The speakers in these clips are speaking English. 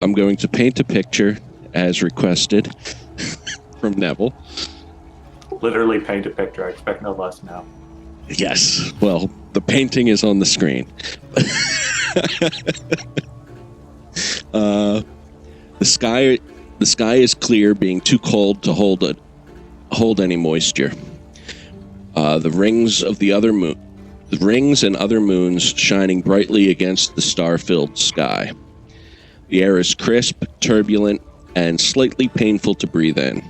I'm going to paint a picture as requested from Neville. Literally paint a picture. I expect no less now. Yes. Well, the painting is on the screen. The sky is clear, being too cold to hold any moisture. The rings and other moons shining brightly against the star-filled sky. The air is crisp, turbulent, and slightly painful to breathe in.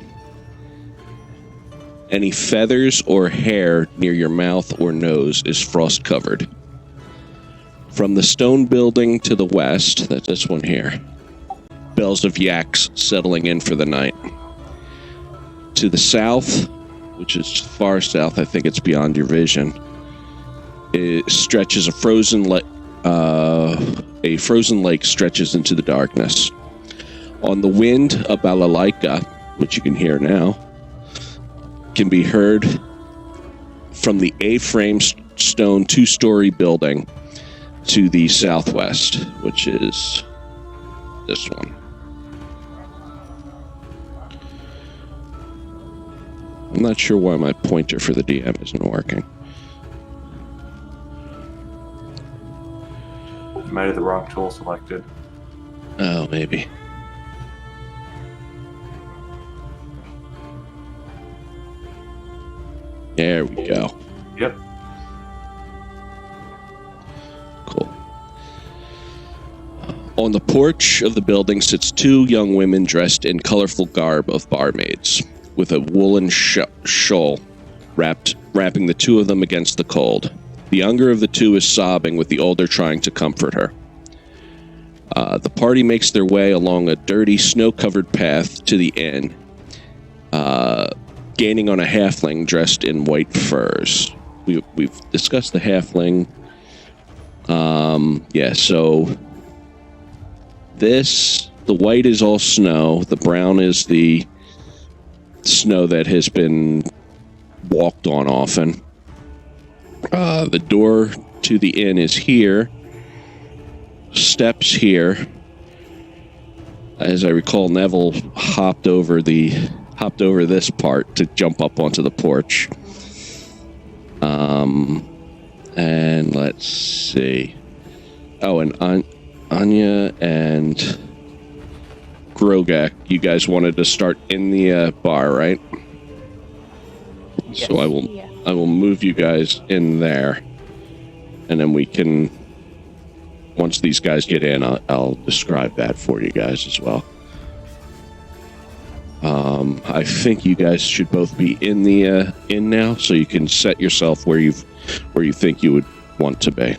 Any feathers or hair near your mouth or nose is frost-covered. From the stone building to the west, that's this one here, bells of yaks settling in for the night. To the south, which is far south, I think it's beyond your vision, it stretches a frozen lake stretches into the darkness. On the wind, a balalaika, which you can hear now, can be heard from the A-frame stone 2-story building to the southwest, which is this one. I'm not sure why my pointer for the DM isn't working. You might have the wrong tool selected. Oh, maybe. There we go. Yep. Cool. On the porch of the building sits 2 young women dressed in colorful garb of barmaids, with a woolen shawl wrapping the 2 of them against the cold. The younger of the 2 is sobbing, with the older trying to comfort her. The party makes their way along a dirty, snow-covered path to the inn, gaining on a halfling dressed in white furs. We've discussed the halfling. So the white is all snow. The brown is the snow that has been walked on often. The door to the inn is here. Steps here. As I recall, Neville hopped over this part to jump up onto the porch. And let's see. Oh, and Anya and Grogak, you guys wanted to start in the bar, right? Yes. So I will move you guys in there, and then we can. Once these guys get in, I'll describe that for you guys as well. I think you guys should both be in the inn now, so you can set yourself where you think you would want to be.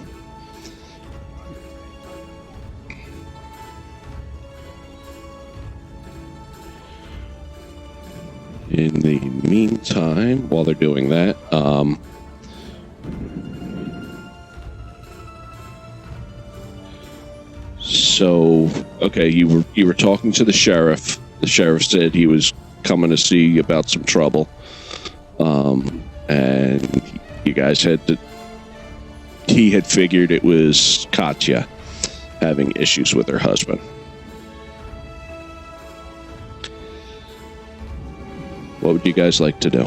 In the meantime, while they're doing that, you were talking to the sheriff. The sheriff said he was coming to see you about some trouble, and you guys he had figured it was Katya having issues with her husband. What would you guys like to do?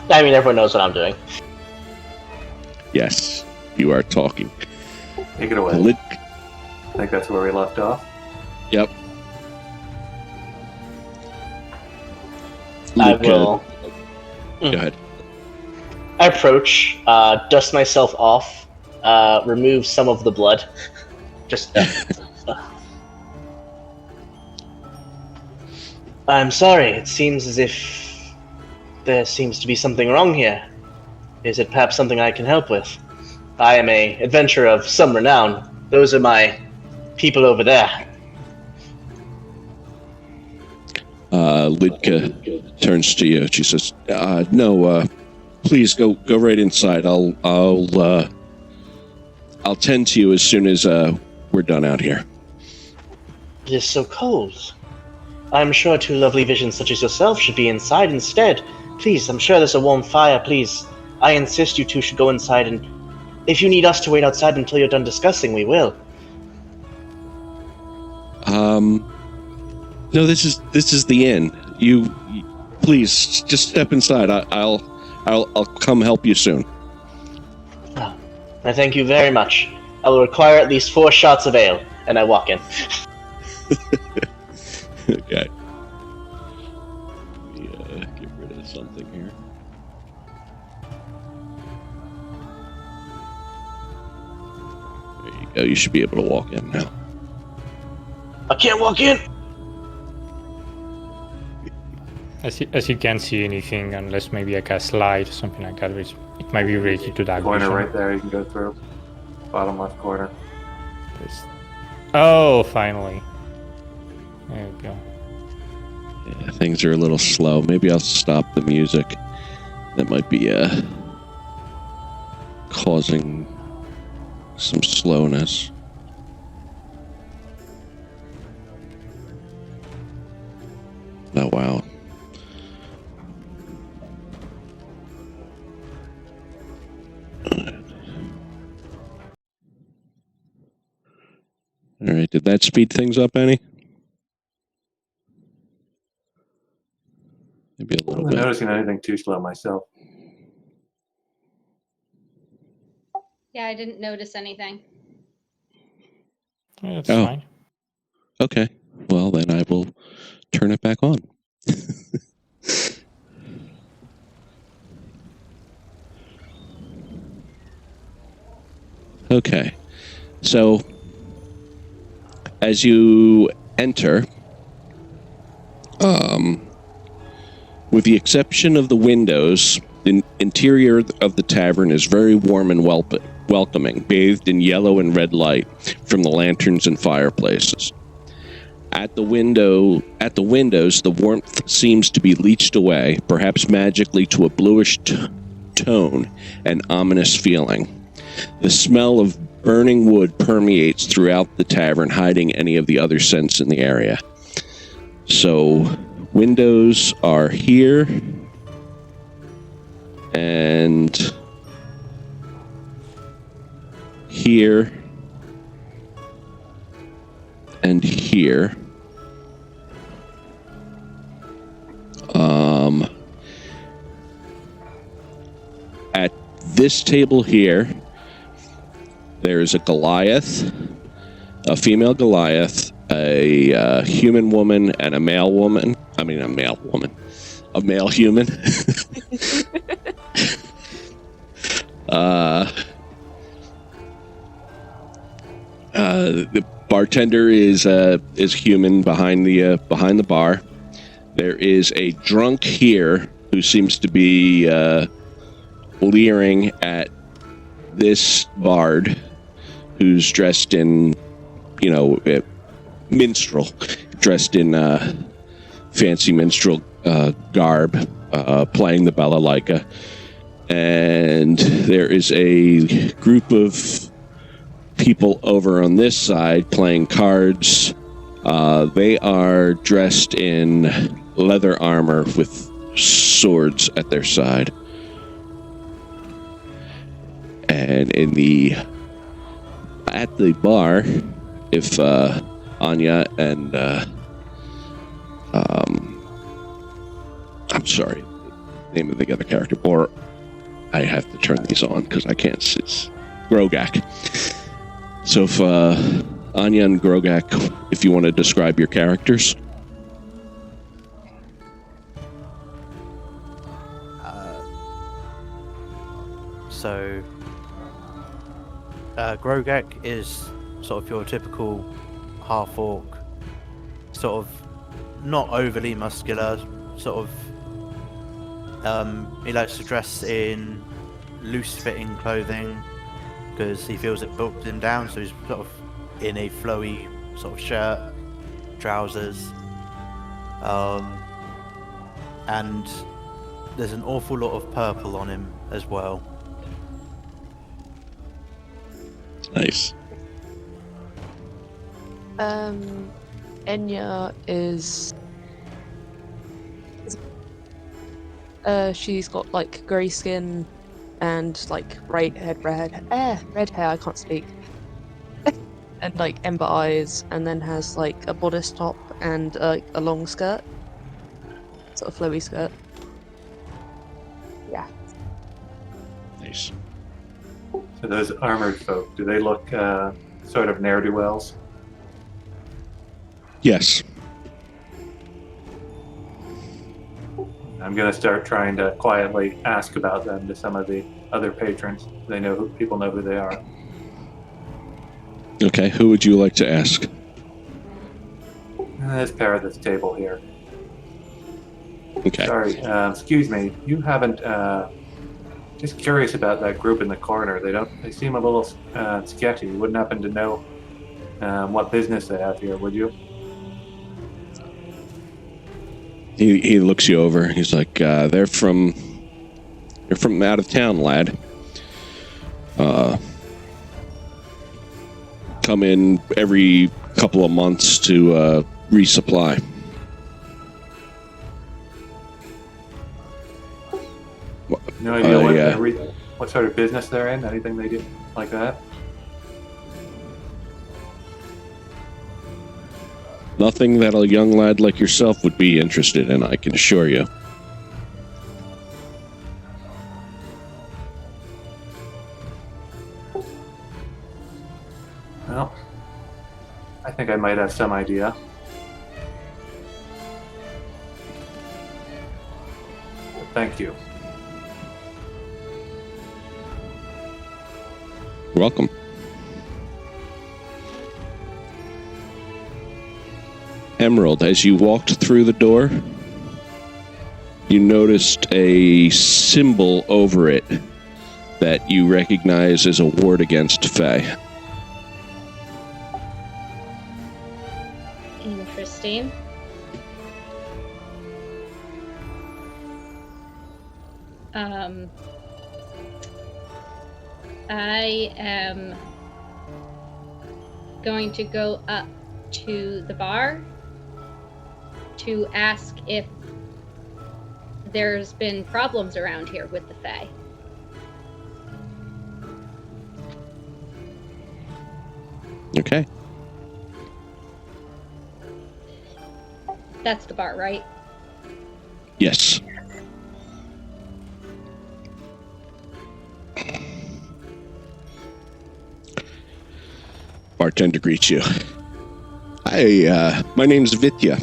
I mean, everyone knows what I'm doing. Yes, you are talking. Take it away. I think that's where we left off. Yep. I will. Go ahead. I approach, dust myself off, remove some of the blood. Just. I'm sorry, it seems as if there seems to be something wrong here. Is it perhaps something I can help with? I am an adventurer of some renown. Those are my people over there. Lidka turns to you. She says, "No, please go right inside. I'll tend to you as soon as we're done out here." It is so cold. I'm sure 2 lovely visions such as yourself should be inside instead. Please, I'm sure there's a warm fire. Please, I insist you 2 should go inside and if you need us to wait outside until you're done discussing, we will. No, this is the inn. You please just step inside. I'll come help you soon. Oh, I thank you very much. I will require at least 4 shots of ale, and I walk in. Okay. Let me get rid of something here. There you go. You should be able to walk in now. I can't walk in! As you can't see anything unless maybe I cast light or something like that, which it might be related to that Corner vision. right there, you can go through. Bottom left corner. Oh, finally. There we go. Yeah, things are a little slow. Maybe I'll stop the music. That might be causing some slowness. Oh, wow. All right, did that speed things up any? Maybe a little I'm bit. not noticing anything too slow myself. Yeah, I didn't notice anything. Yeah, that's fine. Okay, well then I will turn it back on. Okay, so as you enter, with the exception of the windows, the interior of the tavern is very warm and welcoming, bathed in yellow and red light from the lanterns and fireplaces. At the windows, the warmth seems to be leached away, perhaps magically, to a bluish tone and ominous feeling. The smell of burning wood permeates throughout the tavern, hiding any of the other scents in the area. So, windows are here, and here, and here. At this table here, there's a Goliath, a female Goliath, a human woman, and a male woman. I mean, a male woman. A male human. The bartender is human behind the bar. There is a drunk here who seems to be leering at this bard, who's dressed in, minstrel, dressed in fancy minstrel garb, playing the balalaika. And there is a group of people over on this side playing cards. They are dressed in leather armor with swords at their side. And at the bar, if Anya and I'm sorry, name of the other character, or I have to turn these on because I can't see. It's Grogak. So if Anya and Grogak, if you want to describe your characters. So Grogak is sort of your typical half-orc, sort of not overly muscular, sort of he likes to dress in loose-fitting clothing because he feels it bulks him down, so he's sort of in a flowy sort of shirt, trousers, and there's an awful lot of purple on him as well. Nice. Enya is she's got like grey skin and like red hair. I can't speak. And like ember eyes, and then has like a bodice top and a long skirt, sort of flowy skirt. Yeah. Nice. So those armored folk, do they look sort of ne'er-do-wells? Yes. I'm going to start trying to quietly ask about them to some of the other patrons. People know who they are. Okay, who would you like to ask? This pair at this table here. Okay. Sorry, excuse me. You haven't. Just curious about that group in the corner. They seem a little sketchy. You wouldn't happen to know what business they have here, would you? He looks you over. He's like, they're from out of town, lad. Come in every couple of months to resupply. No idea what sort of business they're in? Anything they do like that? Nothing that a young lad like yourself would be interested in, I can assure you. Well, I think I might have some idea. But thank you. You're welcome. Emerald, as you walked through the door, you noticed a symbol over it that you recognize as a ward against Fae. Interesting. I am going to go up to the bar to ask if there's been problems around here with the Fae. Okay. That's the bar, right? Yes. Bartender greets you. Hi, my name's Vitya.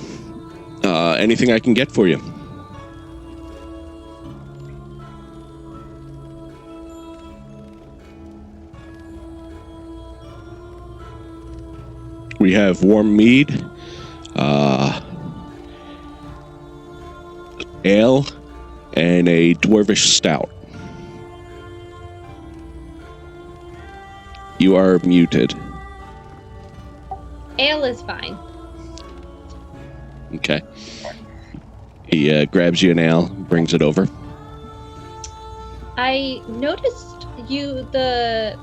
Anything I can get for you? We have warm mead, ale, and a dwarvish stout. You are muted. Ale is fine. Okay. He grabs you an ale, brings it over. I noticed the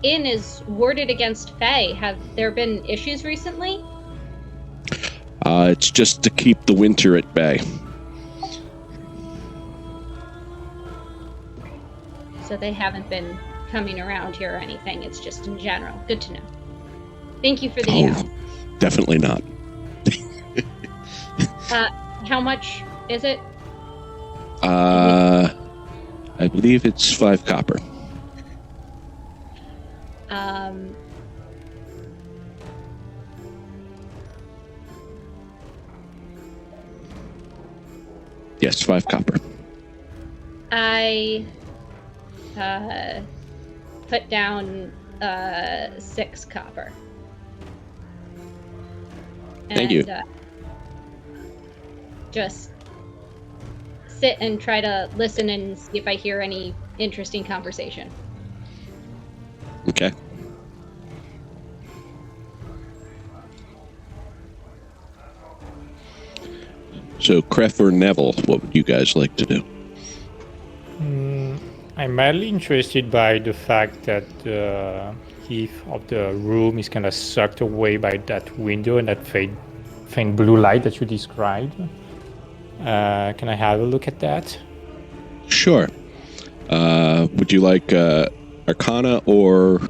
inn is warded against Fae. Have there been issues recently? It's just to keep the winter at bay. So they haven't been coming around here or anything. It's just in general. Good to know. Thank you for the ale. Definitely not. How much is it? I believe it's 5 copper. Yes, 5 copper. I put down 6 copper. Thank you. Just sit and try to listen and see if I hear any interesting conversation. Okay. So, Kref or Neville, what would you guys like to do? I'm mainly interested by the fact that the heat of the room is kind of sucked away by that window and that faint blue light that you described. Can I have a look at that? Sure. Would you like Arcana or...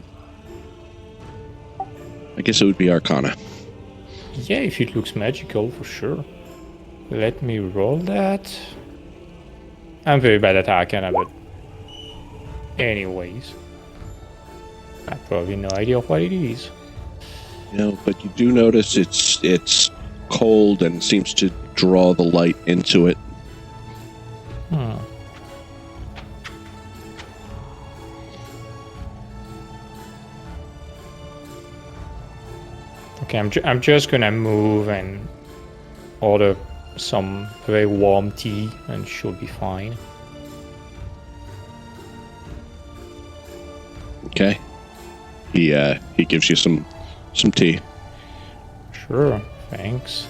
I guess it would be Arcana. Yeah, if it looks magical, for sure. Let me roll that. I'm very bad at Arcana, but... Anyways. I have probably no idea what it is. No, but you do notice it's cold and seems to draw the light into it. Okay, I'm just gonna move and order some very warm tea, and should be fine. Okay. He gives you some tea. Sure, thanks.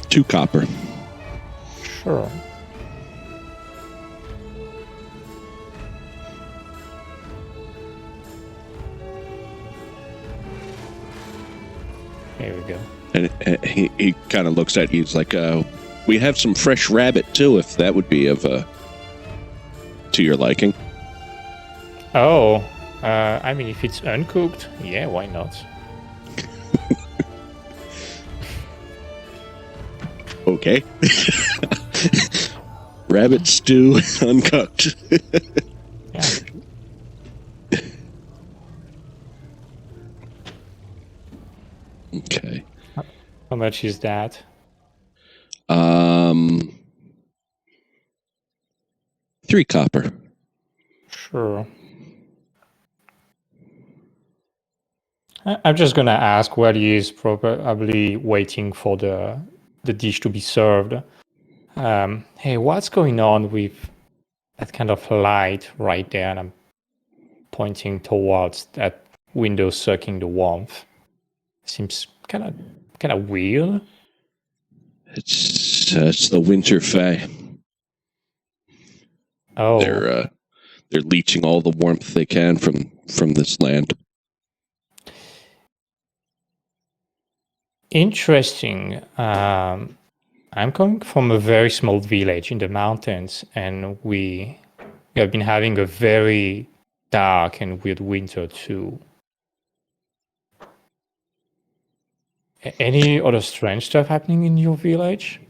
2 copper. Sure. There we go. And he kind of looks at you. He's like, we have some fresh rabbit too, if that would be of to your liking. Oh, I mean, if it's uncooked, yeah, why not? Okay. Rabbit stew, uncooked. Yeah. Okay. How much is that? 3 copper. Sure. I'm just gonna ask while he is probably waiting for the dish to be served. Hey, what's going on with that kind of light right there? And I'm pointing towards that window sucking the warmth. Seems kind of weird. It's the winter fae. Oh, they're leeching all the warmth they can from this land. interesting. I'm coming from a very small village in the mountains, and we have been having a very dark and weird winter too. Any other strange stuff happening in your village?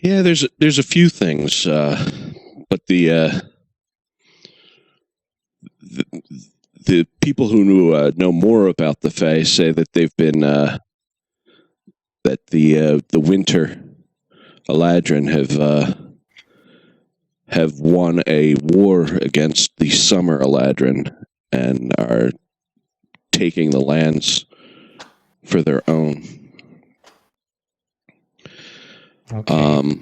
Yeah, there's a few things, but the people who know more about the Fae say that they've been that the winter Eladrin have won a war against the summer Eladrin and are taking the lands for their own. Okay.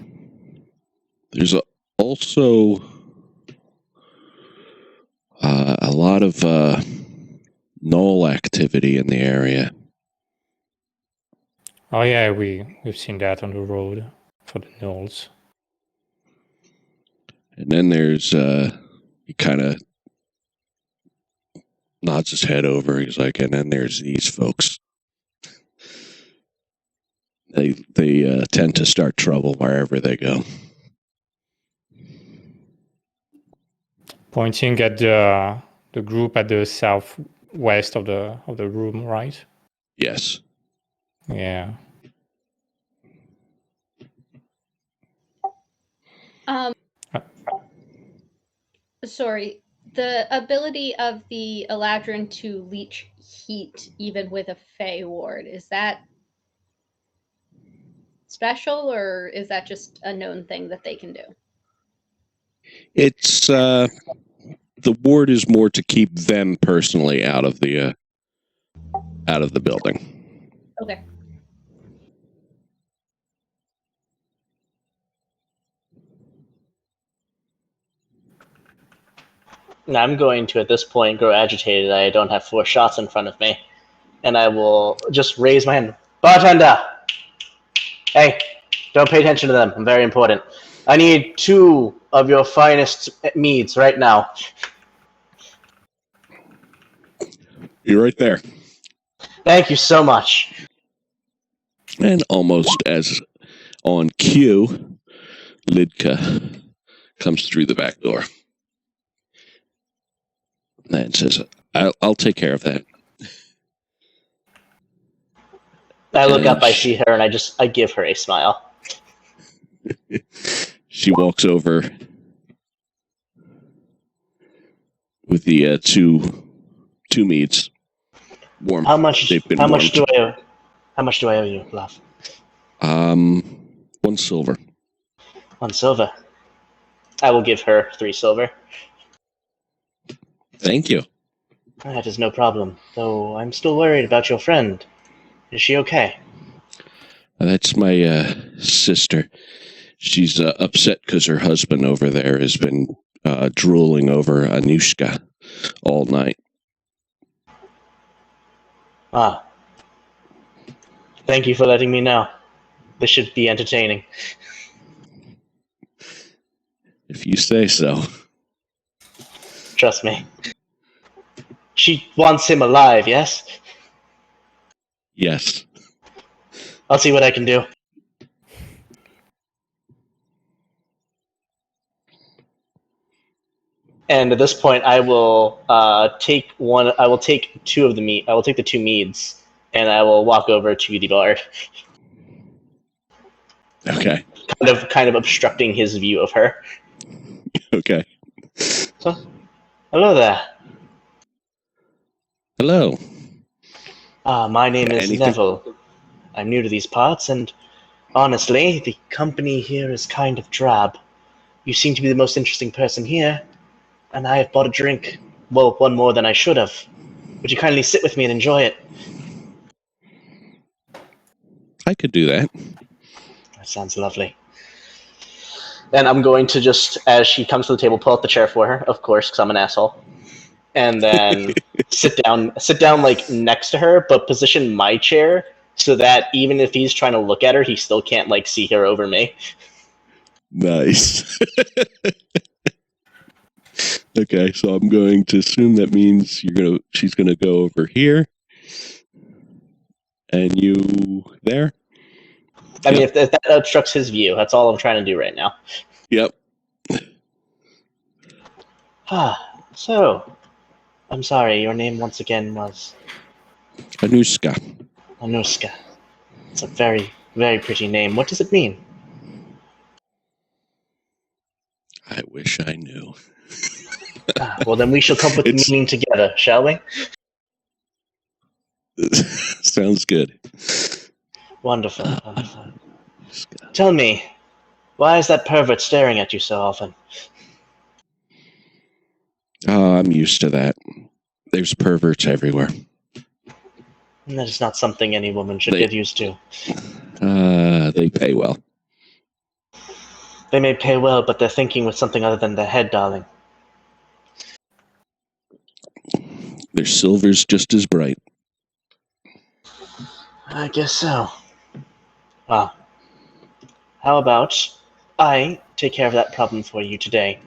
There's also a lot of null activity in the area. Oh yeah, we've seen that on the road for the gnolls. And then there's he kind of nods his head over. He's like, and then there's these folks. They tend to start trouble wherever they go. Pointing at the group at the southwest of the room, right? Yes. Yeah. Sorry. The ability of the Eladrin to leech heat even with a Fey ward, is that special, or is that just a known thing that they can do? It's the ward is more to keep them personally out of the building. Okay. Now I'm going to, at this point, grow agitated. I don't have 4 shots in front of me. And I will just raise my hand. Bartender! Hey, don't pay attention to them. I'm very important. I need 2 of your finest meads right now. You're right there. Thank you so much. And almost as on cue, Lidka comes through the back door and says, I'll take care of that. I look And up, I see her, and I give her a smile. She walks over with the two meads. Warm. How much They've been do warmed. I owe you, love? 1 silver. 1 silver. I will give her 3 silver. Thank you. That is no problem, though I'm still worried about your friend. Is she okay? That's my sister. She's upset because her husband over there has been drooling over Anushka all night. Ah. Thank you for letting me know. This should be entertaining. If you say so. Trust me. She wants him alive, yes? Yes. I'll see what I can do. And at this point, I will take 2 of the meat. I will take the 2 meads, and I will walk over to the bard. Okay. Kind of obstructing his view of her. Okay. So, hello there. Hello. My name is Anything? Neville. I'm new to these parts, and honestly, the company here is kind of drab. You seem to be the most interesting person here, and I have bought a drink. Well, 1 more than I should have. Would you kindly sit with me and enjoy it? I could do that. That sounds lovely. And I'm going to just, as she comes to the table, pull out the chair for her, of course, because I'm an asshole. And then sit down like next to her, but position my chair so that even if he's trying to look at her, he still can't like see her over me. Nice. Okay, so I'm going to assume that means she's gonna go over here. And you there? I mean, if that obstructs his view, that's all I'm trying to do right now. Yep. So, I'm sorry, your name once again was Anushka. Anushka. It's a very, very pretty name. What does it mean? I wish I knew. Well, then we shall come up with the meaning together, shall we? Sounds good. Wonderful, wonderful. Tell me, why is that pervert staring at you so often? Oh, I'm used to that. There's perverts everywhere. That is not something any woman should get used to. They pay well. They may pay well, but they're thinking with something other than their head, darling. Their silver's just as bright. I guess so. Well, how about I take care of that problem for you today?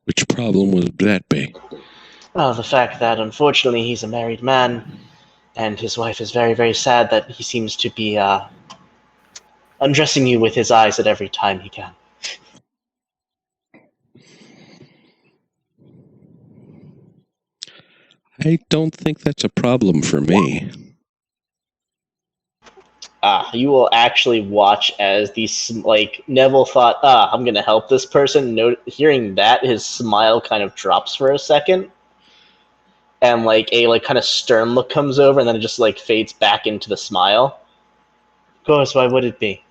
Which problem would that be? Well, the fact that unfortunately he's a married man, and his wife is very, very sad that he seems to be undressing you with his eyes at every time he can. I don't think that's a problem for me. You will actually watch as Neville thought, I'm going to help this person. Hearing that, his smile kind of drops for a second. And a kind of stern look comes over, and then it just fades back into the smile. Of course, why would it be?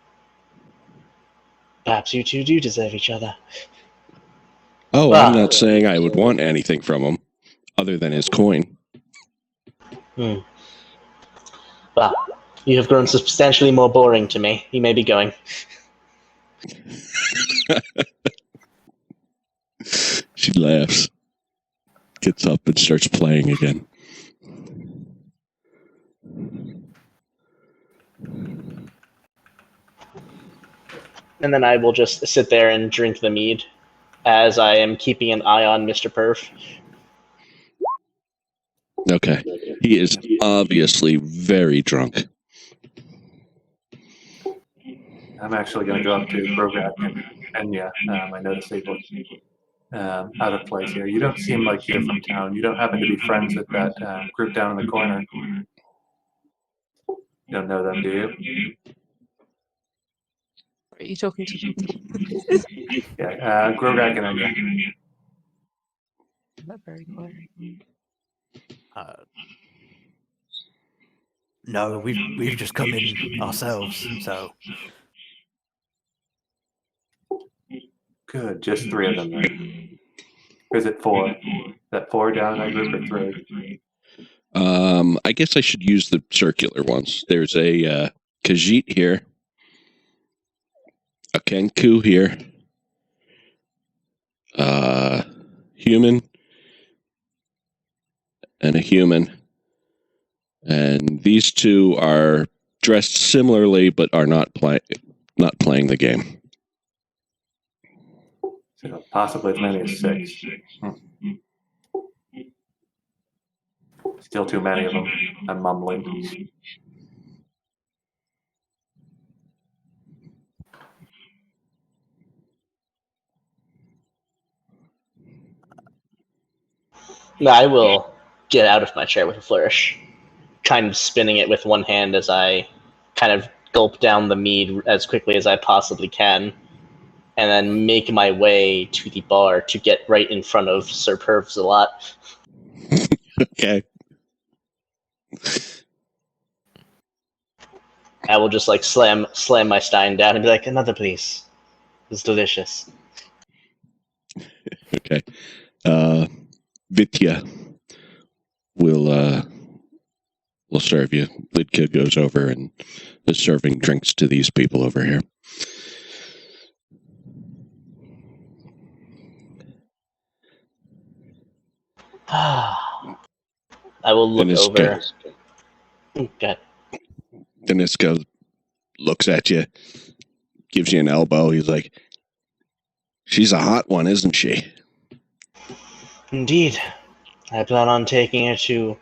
Perhaps you two do deserve each other. Oh, I'm not saying I would want anything from him, other than his coin. Well, you have grown substantially more boring to me. You may be going. She laughs, gets up, and starts playing again. And then I will just sit there and drink the mead, as I am keeping an eye on Mr. Perf. Okay. He is obviously very drunk. I'm actually going to go up to Grograk and Enya. I notice they look out of place here. You don't seem like you're from town. You don't happen to be friends with that group down in the corner. You don't know them, do you? Are you talking to? Yeah, Grograk and Enya. Not very quiet. No, we've just come in ourselves, so Good, just 3 of them then. Or is it 4? Is that 4 down in that group or 3? I guess I should use the circular ones. There's a Khajiit here, a Kenku here, human, and a human. And these 2 are dressed similarly, but are not playing the game. So possibly as many as 6. Still too many of them. I'm mumbling. No, I will get out of my chair with a flourish, kind of spinning it with one hand as I kind of gulp down the mead as quickly as I possibly can, and then make my way to the bar to get right in front of Sir Pervs a lot. Okay. I will just like slam my stein down and be like, another please. It's delicious. Okay. Vitya will serve you. Lidka goes over and is serving drinks to these people over here. I will look over. Okay. Deniska looks at you, gives you an elbow. He's like, she's a hot one, isn't she? Indeed. I plan on taking her to...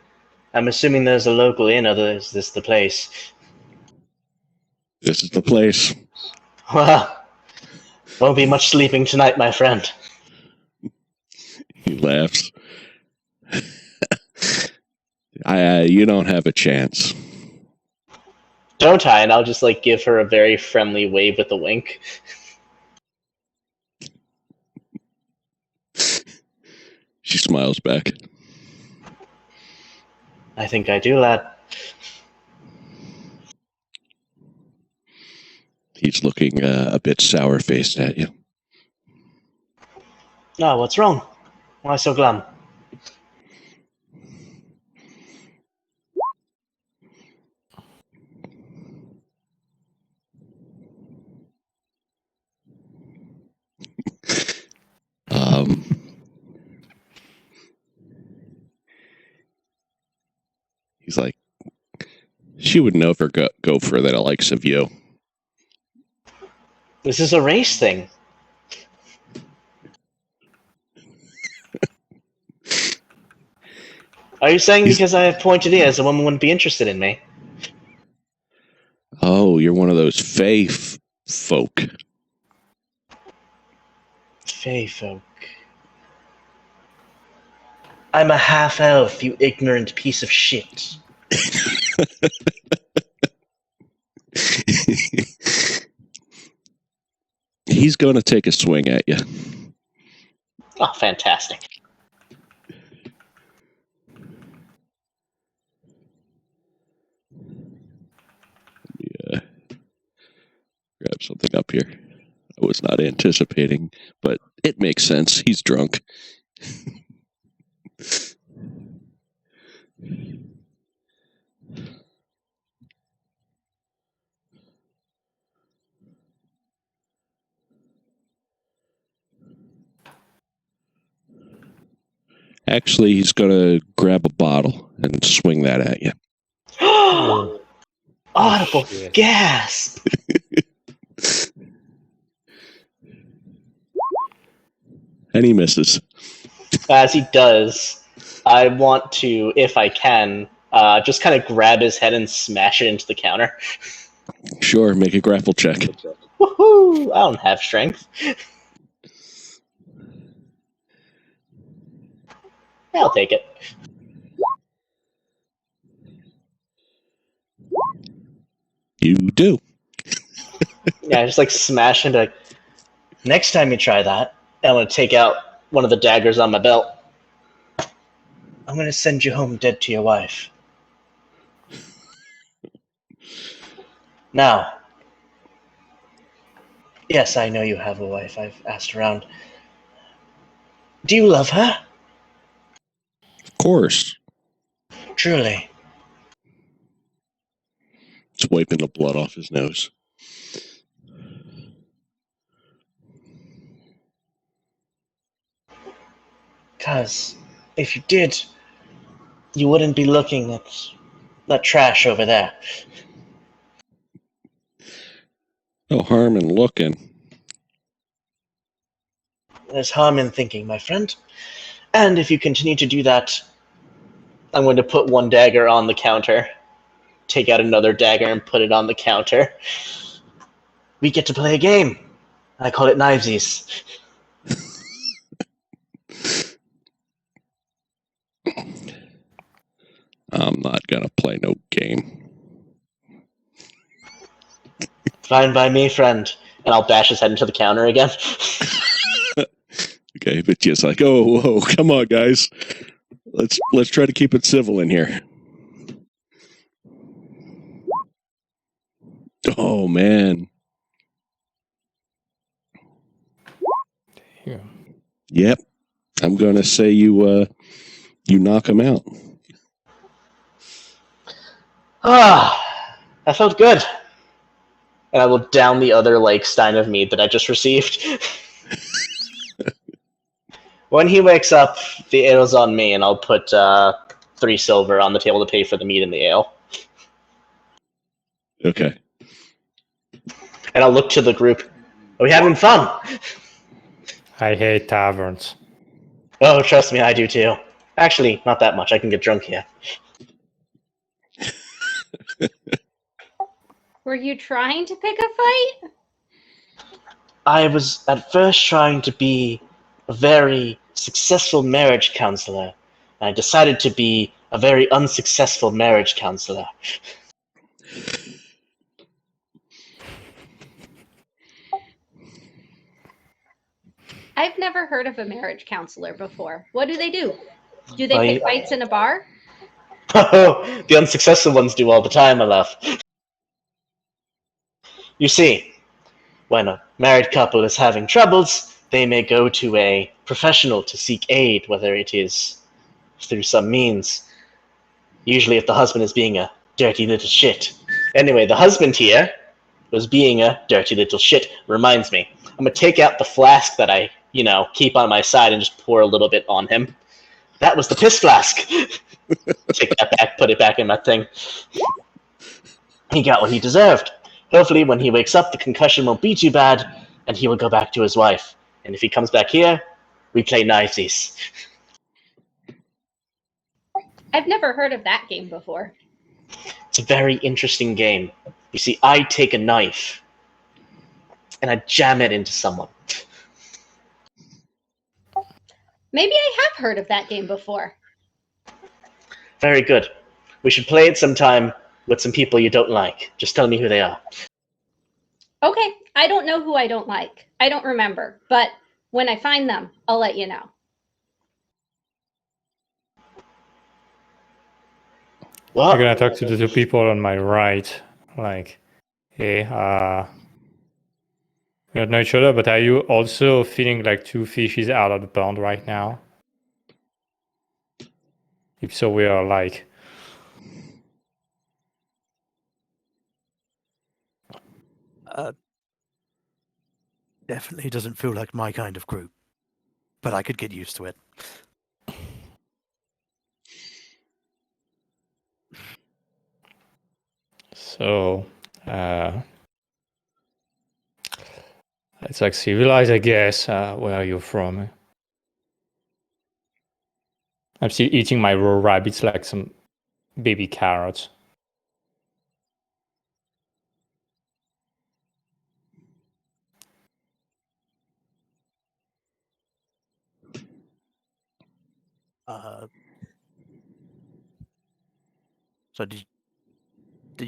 I'm assuming there's a local inn, or is this the place? This is the place. Well, won't be much sleeping tonight, my friend. He laughs. You don't have a chance. Don't I? And I'll just like give her a very friendly wave with a wink. She smiles back. I think I do, lad. He's looking a bit sour-faced at you. Oh, what's wrong? Why so glum? He's like, she would never go for the likes of you. This is a race thing. Are you saying because I have pointed ears, a woman wouldn't be interested in me? Oh, you're one of those fae folk. Fae folk. I'm a half-elf, you ignorant piece of shit. He's going to take a swing at you. Oh, fantastic. Yeah. Grab something up here. I was not anticipating, but it makes sense. He's drunk. Actually, he's going to grab a bottle and swing that at you. Audible gasp! And he misses. As he does, I want to, if I can, just kind of grab his head and smash it into the counter. Sure, make a grapple check. Woohoo! I don't have strength. Yeah, I'll take it. You do. Yeah, I just like smash into. Like, next time you try that, I'm gonna take out one of the daggers on my belt. I'm gonna send you home dead to your wife. Now, yes, I know you have a wife. I've asked around. Do you love her? Of course. Truly. It's wiping the blood off his nose. Because if you did, you wouldn't be looking at that trash over there. No harm in looking. There's harm in thinking, my friend. And if you continue to do that, I'm going to put one dagger on the counter, take out another dagger and put it on the counter. We get to play a game. I call it Knivesies. I'm not gonna play no game. Fine by me, friend. And I'll bash his head into the counter again. Okay, but just like, oh, whoa, come on, guys. Let's try to keep it civil in here. Oh man. Yeah. Yep. I'm gonna say you knock him out. That felt good. And I will down the other like stein of mead that I just received. When he wakes up, the ale's on me, and I'll put 3 silver on the table to pay for the meat and the ale. Okay. And I'll look to the group. Are we having fun? I hate taverns. Oh, trust me, I do too. Actually, not that much. I can get drunk here. Were you trying to pick a fight? I was at first trying to be a very successful marriage counselor, and I decided to be a very unsuccessful marriage counselor. I've never heard of a marriage counselor before. What do? Do they pick fights in a bar? Oh, the unsuccessful ones do all the time, my love. You see, when a married couple is having troubles, they may go to a professional to seek aid, whether it is through some means. Usually if the husband is being a dirty little shit. Anyway, the husband here was being a dirty little shit. Reminds me, I'm gonna take out the flask that I, keep on my side and just pour a little bit on him. That was the piss flask. Take that back, put it back in my thing. He got what he deserved. Hopefully when he wakes up, the concussion won't be too bad, and he will go back to his wife. And if he comes back here, we play knivesies. I've never heard of that game before. It's a very interesting game. You see, I take a knife, and I jam it into someone. Maybe I have heard of that game before. Very good. We should play it sometime with some people you don't like. Just tell me who they are. Okay, I don't know who I don't like. I don't remember. But when I find them, I'll let you know. What? I'm gonna talk to the 2 people on my right. Like, hey, we don't know each other, but are you also feeling like 2 fishes out of the pond right now? If so, we are like... Definitely doesn't feel like my kind of group, but I could get used to it. So, it's like civilized, I guess. Where are you from? I'm still eating my raw rabbits like some baby carrots. So did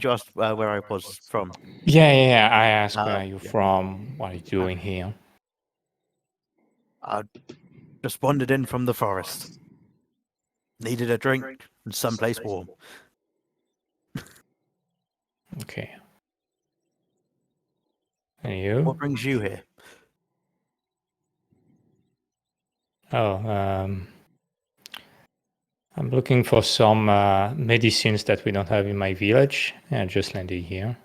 you ask where I was from? Yeah. I asked where Oh, are you yeah. from? What are you doing here? I just wandered in from the forest. Needed a drink and someplace warm. Okay. And you? What brings you here? Oh, I'm looking for some medicines that we don't have in my village. I just landed here.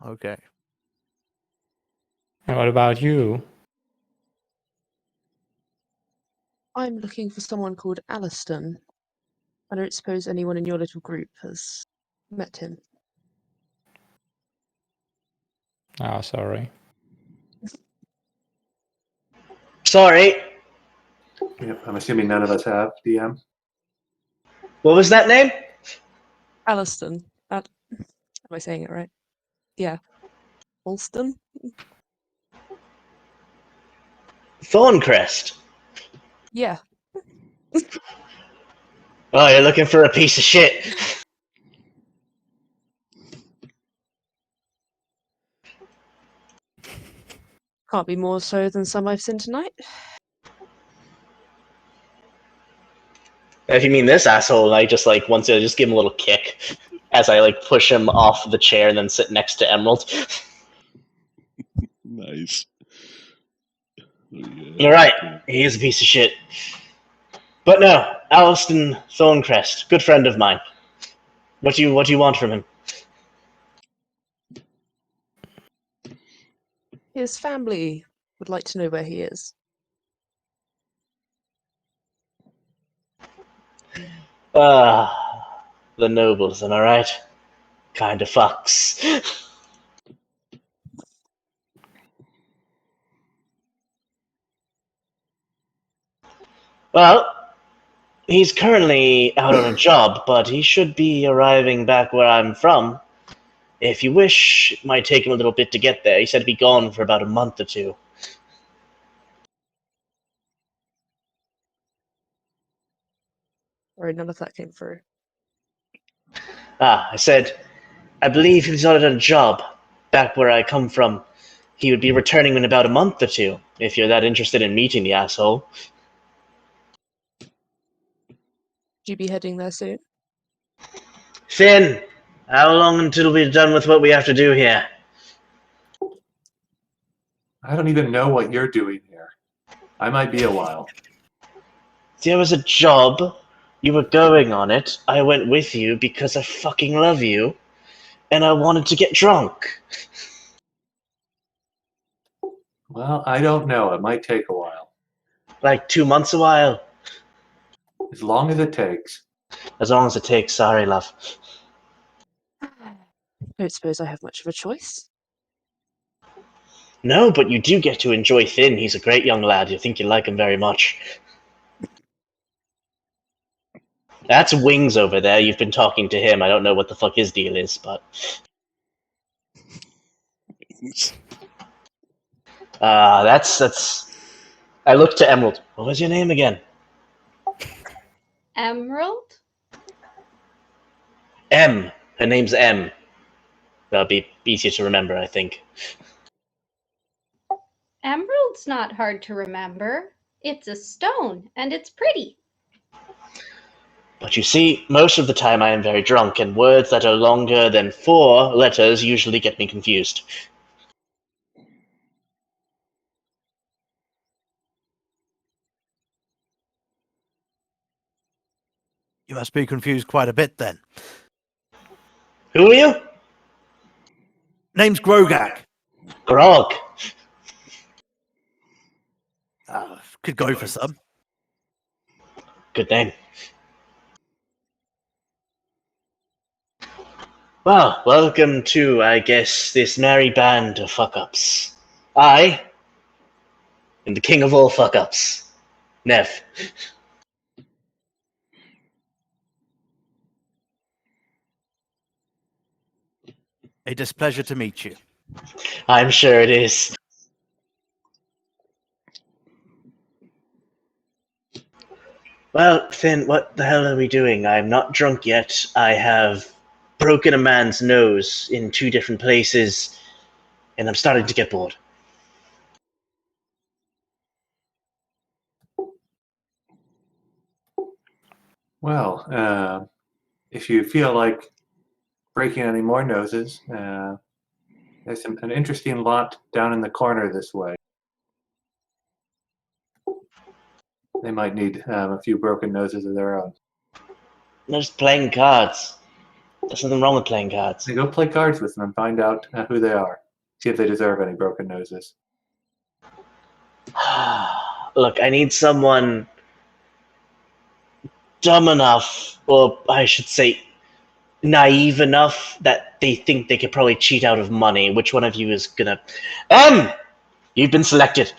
Okay. And what about you? I'm looking for someone called Alliston. I don't suppose anyone in your little group has met him. Oh, sorry. Sorry, Yep, I'm assuming none of us have, DM. what was that name? Alliston. Am I saying it right? Yeah. Alston? Thorncrest. Yeah. Oh, you're looking for a piece of shit. Can't be more so than some I've seen tonight. If you mean this asshole, I just like want to just give him a little kick as I like push him off the chair and then sit next to Emerald. Nice. Oh, yeah. You're right. He is a piece of shit. But no, Alliston Thorncrest, good friend of mine. What do you want from him? His family would like to know where he is. The nobles, am I right? Kinda fucks. Well, he's currently out on a job, but he should be arriving back where I'm from. If you wish, it might take him a little bit to get there. He said he'd be gone for about a month or two. Sorry, none of that came through. I said, I believe he's out on a job back where I come from. He would be returning in about a month or two, if you're that interested in meeting the asshole. Would you be heading there soon? Finn, how long until we're done with what we have to do here? I don't even know what you're doing here. I might be a while. There was a job. You were going on it. I went with you because I fucking love you. And I wanted to get drunk. Well, I don't know. It might take a while. Like 2 months a while. As long as it takes. As long as it takes, sorry, love. Don't suppose I have much of a choice. No, but you do get to enjoy Finn. He's a great young lad. You think you like him very much. That's Wings over there. You've been talking to him. I don't know what the fuck his deal is, but... that's... I looked to Emerald. What was your name again? Emerald? M. Her name's M. That'll be easier to remember, I think. Emerald's not hard to remember. It's a stone, and it's pretty. But you see, most of the time I am very drunk, and words that are longer than 4 letters usually get me confused. You must be confused quite a bit then. Who are you? Name's Grogak. Grog. Could go for some. Good name. Well, welcome to, I guess, this merry band of fuck-ups. I am the king of all fuck-ups. Nev. A displeasure to meet you. I'm sure it is. Well, Finn, what the hell are we doing? I'm not drunk yet. I have broken a man's nose in 2 different places, and I'm starting to get bored. Well, if you feel like breaking any more noses, there's an interesting lot down in the corner this way. They might need a few broken noses of their own. I'm just playing cards. There's nothing wrong with playing cards. So go play cards with them and find out who they are. See if they deserve any broken noses. Look, I need someone dumb enough, or I should say naive enough that they think they could probably cheat out of money. Which one of you is gonna... You've been selected.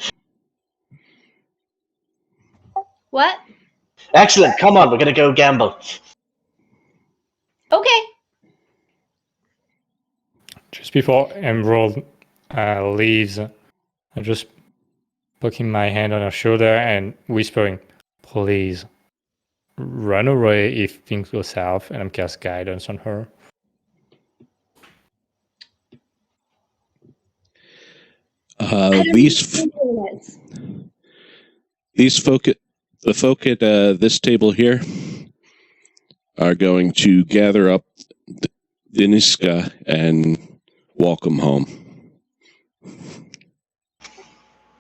What? Excellent, come on, we're gonna go gamble. Okay. Just before Emerald leaves, I'm just poking my hand on her shoulder and whispering, "Please, run away if things go south," and I'm cast guidance on her. The folk at this table here are going to gather up Deniska and walk him home.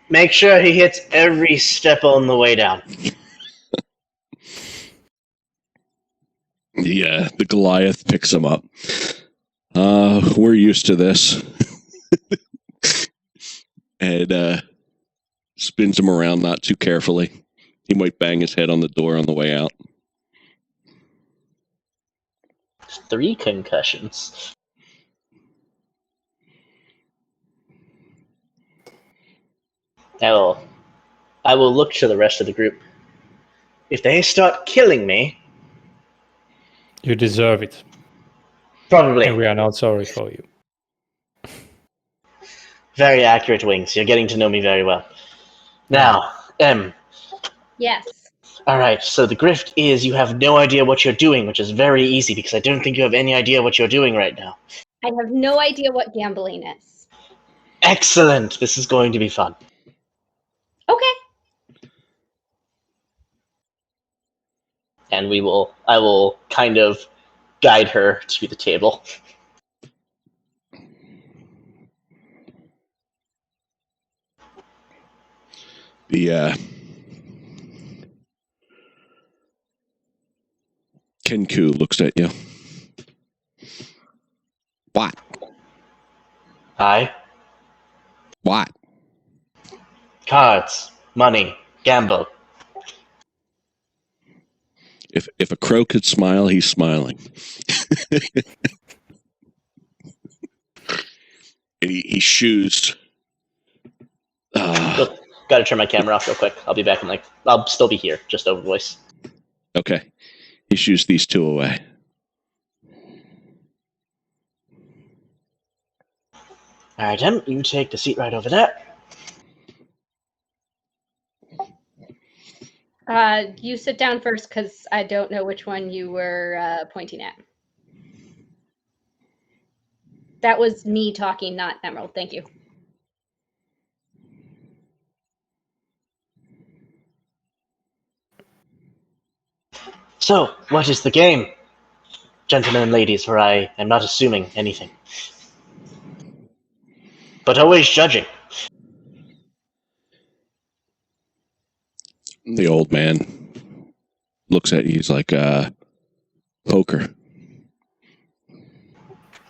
Make sure he hits every step on the way down. The Goliath picks him up. We're used to this. And spins him around not too carefully. He might bang his head on the door on the way out. 3 concussions. I will look to the rest of the group. If they start killing me... You deserve it. Probably. And we are not sorry for you. Very accurate, Wings. You're getting to know me very well. Now, M. Yes. Alright, so the grift is you have no idea what you're doing, which is very easy because I don't think you have any idea what you're doing right now. I have no idea what gambling is. Excellent! This is going to be fun. Okay. And I will kind of guide her to the table. The Kenku looks at you. What? Hi. What? Cards. Money. Gamble. If a crow could smile, he's smiling. And he shoos. Look, gotta turn my camera off real quick. I'll be back in I'll still be here, just over voice. Okay. He shoos these 2 away. Alright, Em, you take the seat right over there. You sit down first because I don't know which one you were pointing at. That was me talking, not Emerald. Thank you. So, what is the game? Gentlemen and ladies, for I am not assuming anything. But always judging. The old man looks at you. He's like, poker.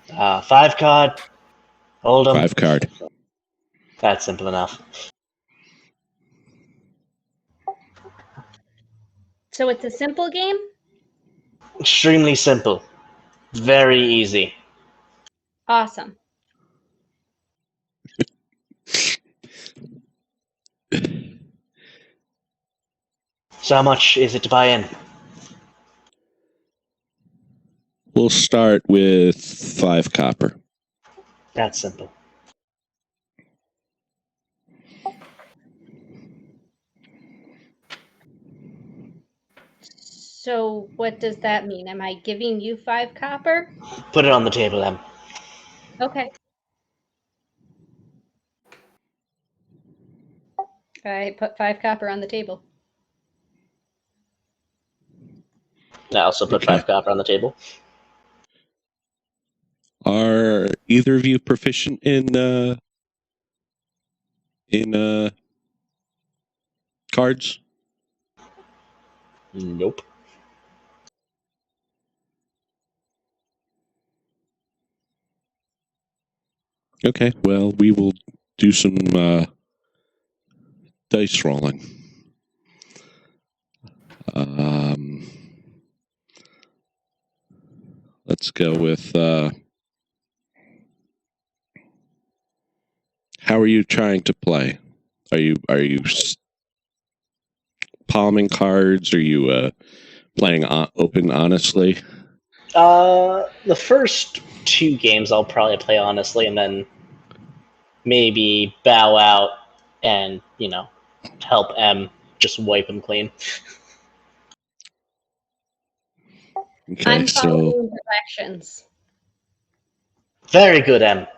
5 card. Hold 'em. 5 card. That's simple enough. So it's a simple game? Extremely simple. Very easy. Awesome. So how much is it to buy in? We'll start with 5 copper. That's simple. So what does that mean? Am I giving you 5 copper? Put it on the table, Em. Okay. I put 5 copper on the table. I also put Okay. 5 copper on the table. Are either of you proficient in cards? Nope. Okay, well, we will do some dice rolling. Let's go with how are you trying to play? Are you palming cards? Are you playing open honestly? The first 2 games I'll probably play honestly, and then maybe bow out and, help M just wipe him clean. Okay, I'm so following directions. Very good, M.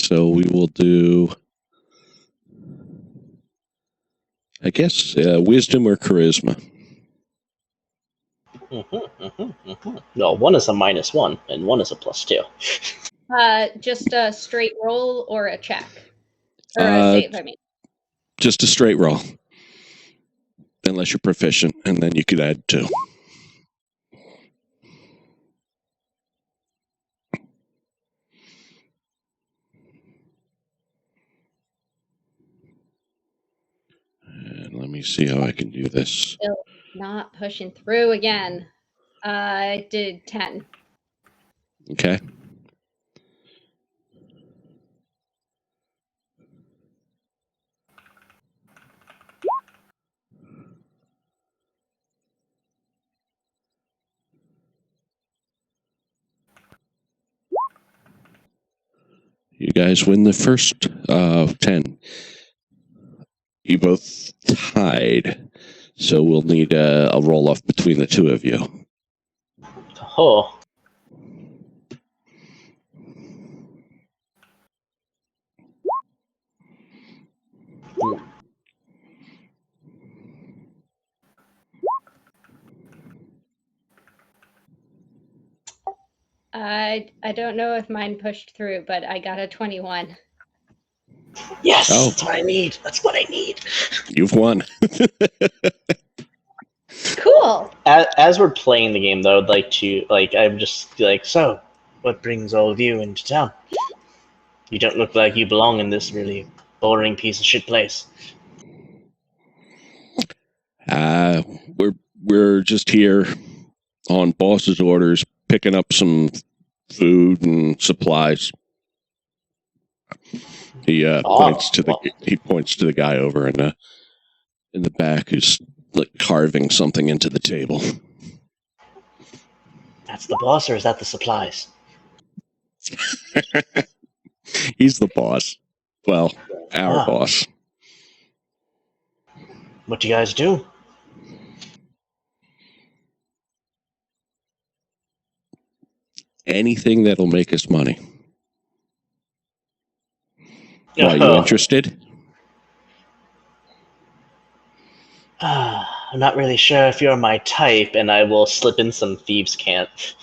we will do, I guess, wisdom or charisma. No, 1 is a -1, and 1 is a +2. Just a straight roll or a check? Or a save, I mean. Just a straight roll, unless you're proficient, and then you could add 2. And let me see how I can do this. Still not pushing through again. I did 10. Okay. You guys win the first 10. You both tied, so we'll need a roll off between the 2 of you. Oh. I don't know if mine pushed through, but I got a 21. Yes, Oh. that's what I need. That's what I need. You've won. Cool. As we're playing the game, though, I'd like to, I'm just like, so, what brings all of you into town? You don't look like you belong in this really boring piece of shit place. We're just here on boss's orders, picking up some food and supplies. He points to the guy over in the back who's like carving something into the table. That's the boss, or is that the supplies? He's the boss. Well, our boss. What do you guys do? Anything that'll make us money. Are you interested? I'm not really sure if you're my type, and I will slip in some thieves' cant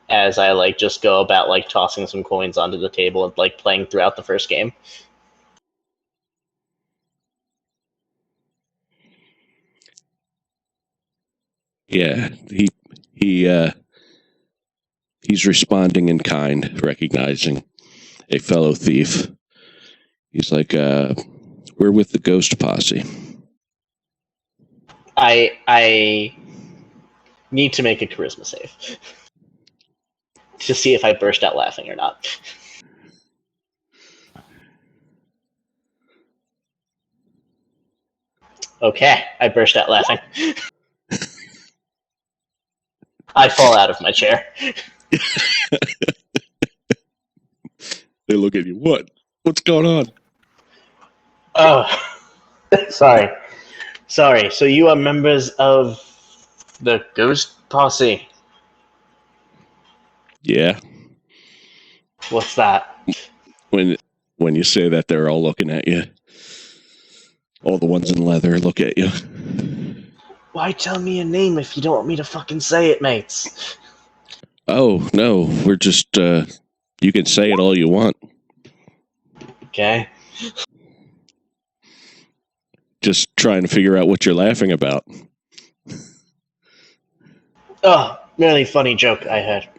as I just go about tossing some coins onto the table and playing throughout the first game. Yeah, he's responding in kind, recognizing a fellow thief. He's like, we're with the ghost posse. I need to make a charisma save to see if I burst out laughing or not. Okay, I burst out laughing. I fall out of my chair. They look at you. What's going on? Oh, sorry. Sorry. So you are members of the Ghost Posse. Yeah. What's that? When you say that, they're all looking at you. All the ones in leather look at you. Why tell me a name if you don't want me to fucking say it, mates? Oh, no, we're just, you can say it all you want. Okay. Just trying to figure out what you're laughing about. Oh, really funny joke I heard.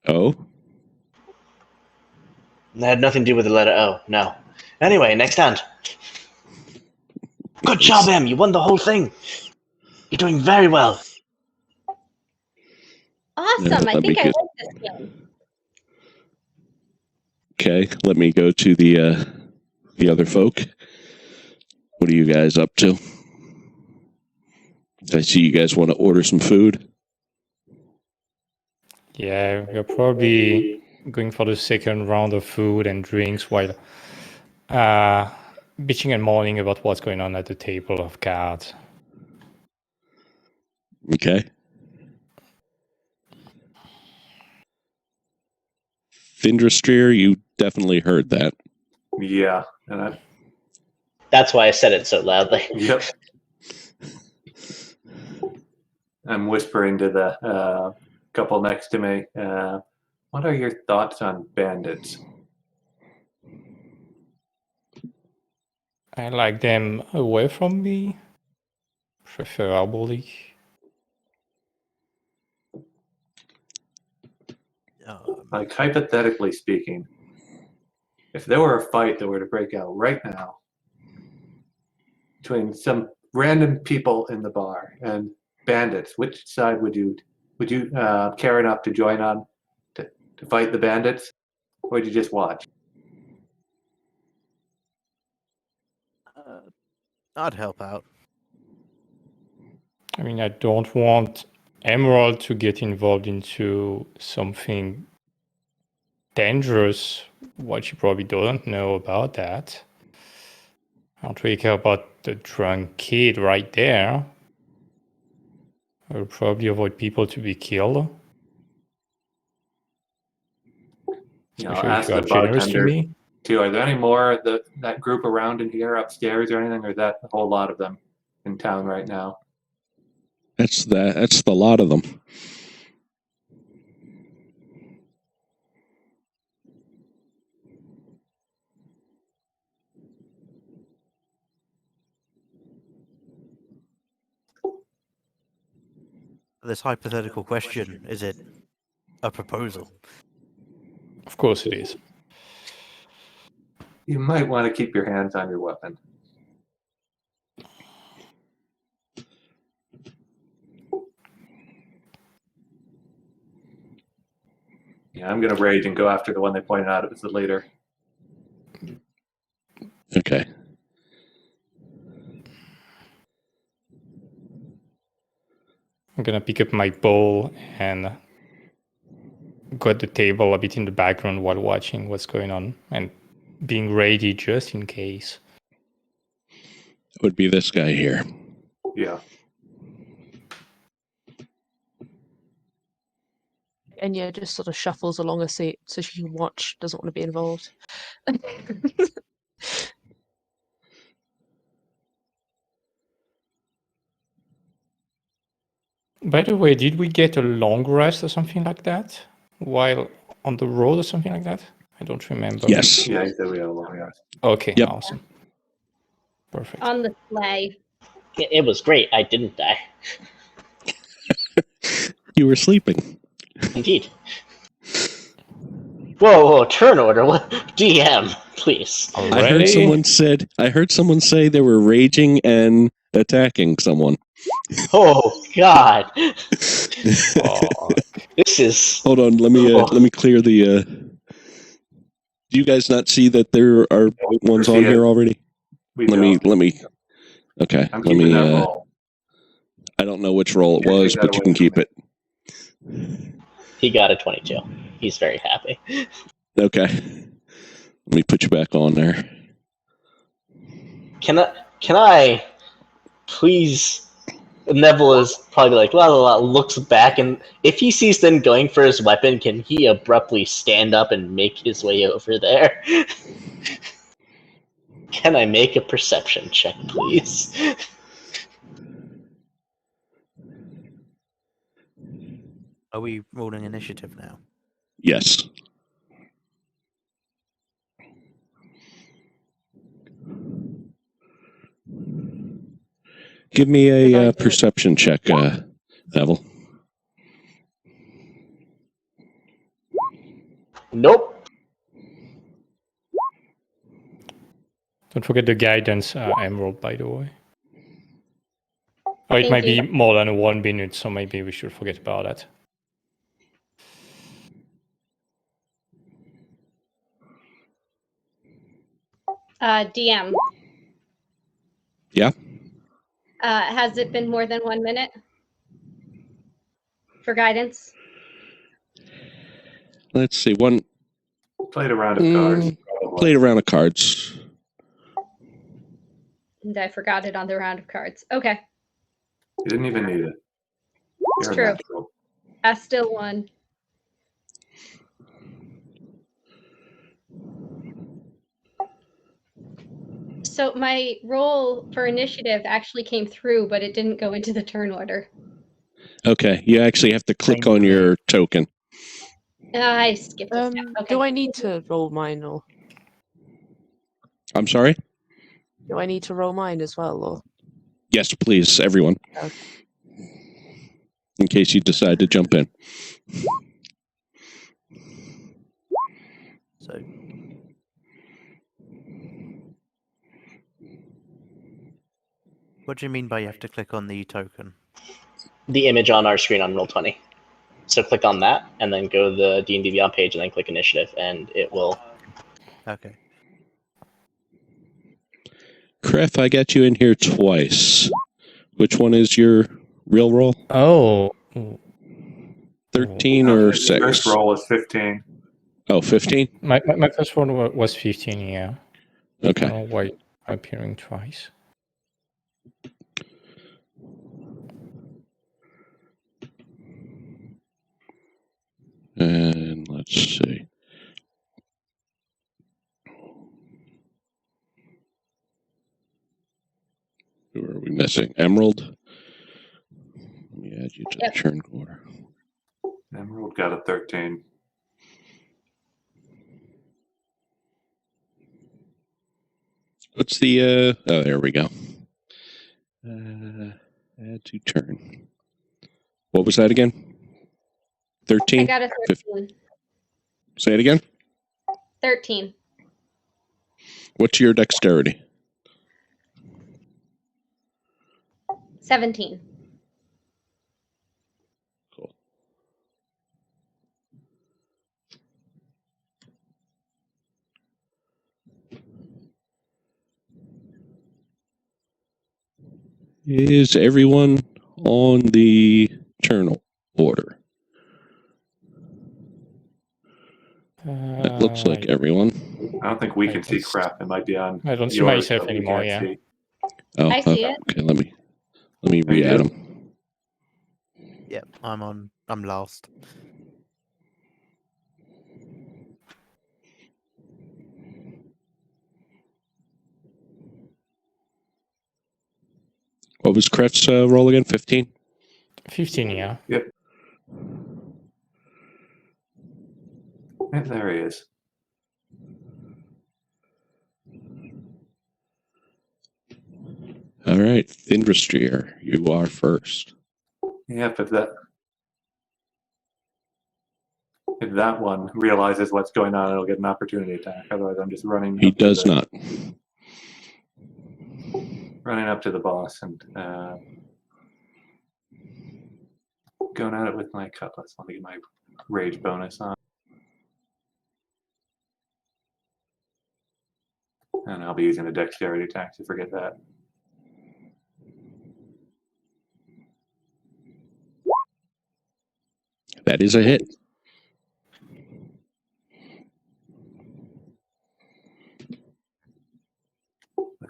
Oh? It had nothing to do with the letter O, no. Anyway, next hand. Good job, Em. You won the whole thing. You're doing very well. Awesome. I let me think I get- like this game. Okay, let me go to the other folk. What are you guys up to? I see you guys want to order some food. Yeah, we're probably going for the second round of food and drinks while bitching and moaning about what's going on at the table of cards. Okay. Findrastrir, you definitely heard that. Yeah, and That's why I said it so loudly. yep. I'm whispering to the couple next to me. What are your thoughts on bandits? I like them away from me, preferably. Like, hypothetically speaking, if there were a fight that were to break out right now between some random people in the bar and bandits, which side would you care enough to join on to fight the bandits, or would you just watch? I'd help out. I mean, I don't want Emerald to get involved into something dangerous, what she probably doesn't know about that. I don't really care about the drunk kid right there. I will probably avoid people to be killed. Especially if Ask you are the generous to bartender me. too. Are there any more of that group around in here upstairs or anything, or is that a whole lot of them in town right now? That's the lot of them. This hypothetical question, is it a proposal? Of course it is. You might want to keep your hands on your weapon. Yeah, I'm going to rage and go after the one they pointed out as the leader. Okay. I'm gonna pick up my bowl and go at the table a bit in the background while watching what's going on and being ready just in case. It would be this guy here. Yeah. And yeah, just sort of shuffles along a seat so she can watch, doesn't want to be involved. By the way, did we get a long rest or something like that while on the road or something like that? I don't remember. Yes. Yeah, he said we had a long rest. Okay, Yep. awesome. Perfect. On the sleigh. It was great. I didn't die. You were sleeping. Indeed. Whoa, turn order. What? DM, please. I heard someone say they were raging and attacking someone. Oh God. Oh, This is. Hold on, let me clear the. Do you guys not see that there are ones on here already? Let me. Okay, I'm let keeping me. that roll. I don't know which roll it Yeah, was, take that but you away can from keep me. it. He got a 22. He's very happy. Okay. Let me put you back on there. Can I please? Neville is probably like, la la la, looks back, and if he sees them going for his weapon, can he abruptly stand up and make his way over there? Can I make a perception check, please? Are we rolling initiative now? Yes. Give me Did I a do it? perception check, Neville. Nope. Don't forget the guidance emerald, by the way. Or it Thank might you. be more than 1 minute, so maybe we should forget about that. DM. Yeah. Has it been more than 1 minute for guidance? Let's see. Played a round of cards. Probably. Played a round of cards. And I forgot it on the round of cards. Okay, You didn't even need it. it's You're a true. natural. I still won. So my roll for initiative actually came through, but it didn't go into the turn order. Okay. You actually have to click Same on for me. your token. I skipped a step. Okay. Do I need to roll mine, or I'm sorry? do I need to roll mine as well, or? Yes, please, everyone. Okay. In case you decide to jump in. So what do you mean by you have to click on the token? The image on our screen on Roll20. So click on that, and then go to the D&D Beyond page, and then click Initiative, and it will... Okay. Kref, I got you in here twice. Which one is your real roll? Oh. 13 or His 6? first roll is 15. Oh, 15? My first one was 15, yeah. I Okay. don't know why I'm appearing twice. And let's see. Who are we missing? Emerald? Let me add you to the churn order. Emerald got a 13. What's the, oh, there we go. Add to turn. What was that again? 13? I got a 13. Say it again. 13. What's your dexterity? 17. Cool. Is everyone on the turn order? It looks like everyone. I don't think we I can see don't s- crap. It might be on. I don't see yours, myself but we anymore, can't yeah. see. Oh, I see it. Okay, let me Oh, you re-add do? them. Yep, I'm last. What was Kret's roll again? 15? 15, yeah. Yep. Yeah, there he is. All right, Industry, you are first. Yep. If that one realizes what's going on, it'll get an opportunity attack. Otherwise, I'm just running. He up to does the- not. Running up to the boss and going at it with my cutlass. Let me get my rage bonus on. And I'll be using the dexterity attack, so forget that. That is a hit.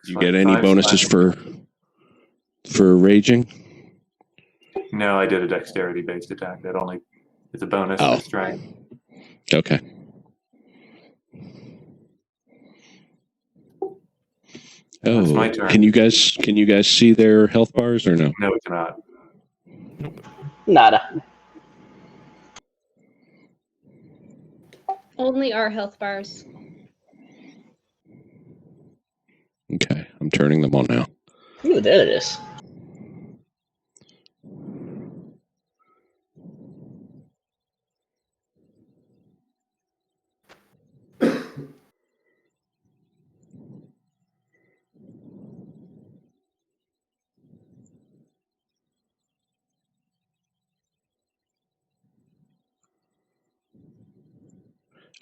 You get any bonuses for raging? No, I did a dexterity-based attack. That only is a bonus Oh. for strength. Okay. That's Oh, my turn. can you guys see their health bars or no? No, we cannot. Nada. Only our health bars. Okay, I'm turning them on now. Ooh, there it is.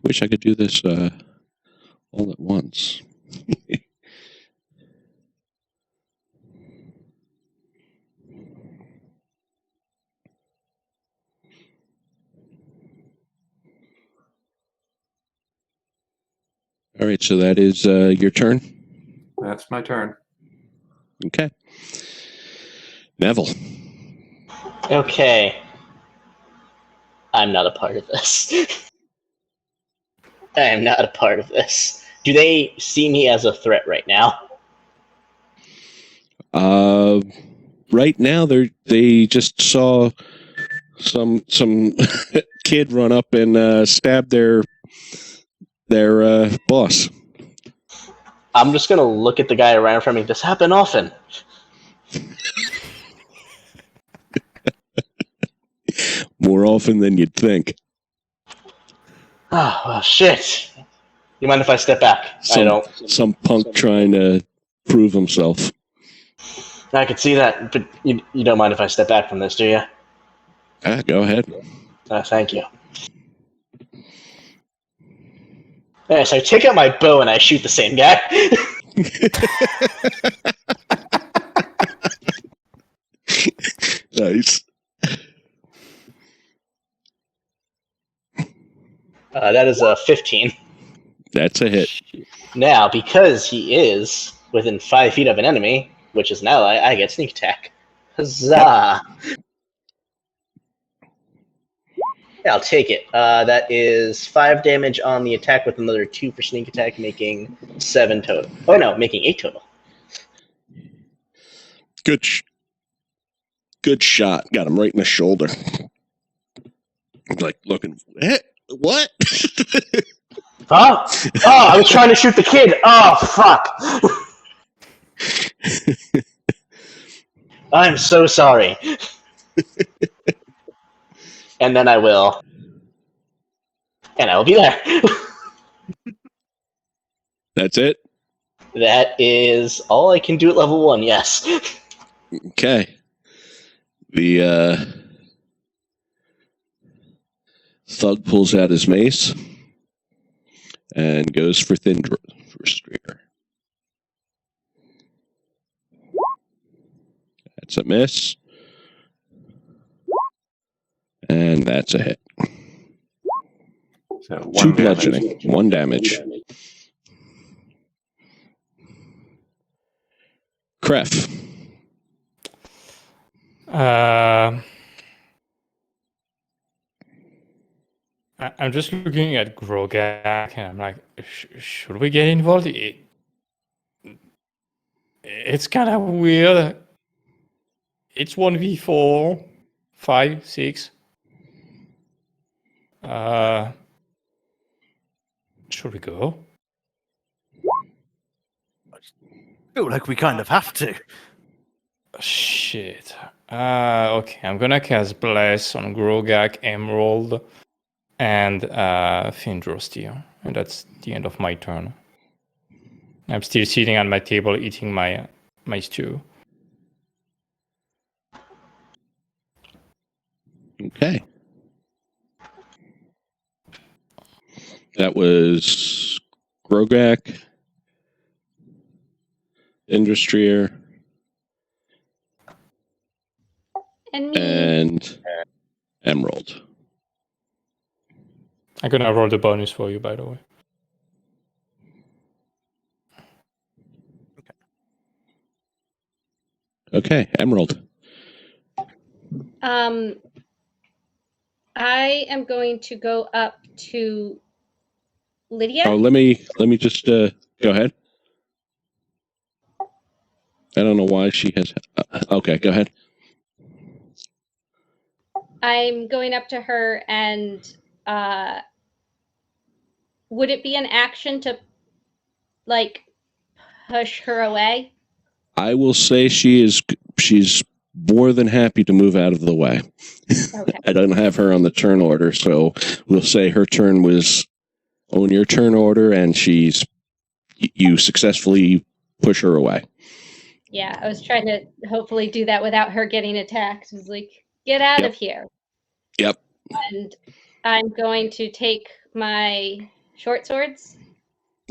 Wish I could do this all at once. All right, so that is your turn. That's my turn. Okay. Neville. Okay. I'm not a part of this. I am not a part of this. Do they see me as a threat right now? Right now they just saw some kid run up and stab their boss. I'm just gonna look at the guy around from me. This happen often. More often than you'd think. Oh, well, shit. You mind if I step back? I don't. Some punk trying to prove himself. I could see that, but you don't mind if I step back from this, do you? Go ahead. Thank you. Alright, so I take out my bow and I shoot the same guy. Nice. That is a 15. That's a hit. Now, because he is within 5 feet of an enemy, which is an ally, I get sneak attack. Huzzah! Yeah, I'll take it. That is 5 damage on the attack with another 2 for sneak attack, making 7 total. Oh no, making 8 total. Good shot. Got him right in the shoulder. Like looking. What? Oh, I was trying to shoot the kid. Oh, fuck. I'm so sorry. And then I will. And I will be there. That's it? That is all I can do at level 1, yes. Okay. The thug pulls out his mace and goes for Streer. That's a miss. And that's a hit. So 2 bludgeoning, 1 damage. Kref. I'm just looking at Grogak and I'm like, should we get involved? It's kind of weird. It's 1v4, 5, 6. Should we go? I feel like we kind of have to. Shit. Okay, I'm gonna cast Bless on Grogak, Emerald, and Findrostir. And that's the end of my turn. I'm still sitting on my table eating my stew. Okay. That was Grogak, Industrier, And me. and Emerald. I'm gonna roll the bonus for you, by the way. Okay, Emerald. I am going to go up to Lydia. Oh, let me just go ahead. I don't know why she has. Okay, go ahead. I'm going up to her, and would it be an action to like push her away? I will say she's more than happy to move out of the way. Okay. I don't have her on the turn order, so we'll say her turn was on your turn order, and you successfully push her away. Yeah, I was trying to hopefully do that without her getting attacked. I was like, get out Yep. of here. Yep. And I'm going to take my short swords,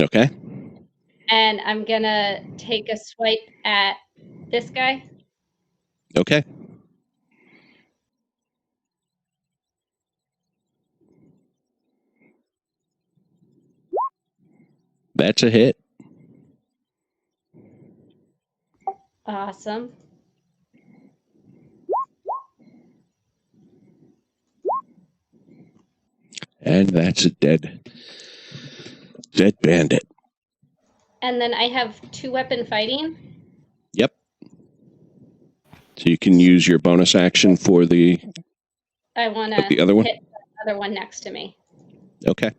Okay. and I'm gonna take a swipe at this guy. Okay. That's a hit. Awesome. And that's a dead bandit. And then I have 2-weapon fighting. Yep. So you can use your bonus action for the I want to the other one. hit the other one next to me. Okay.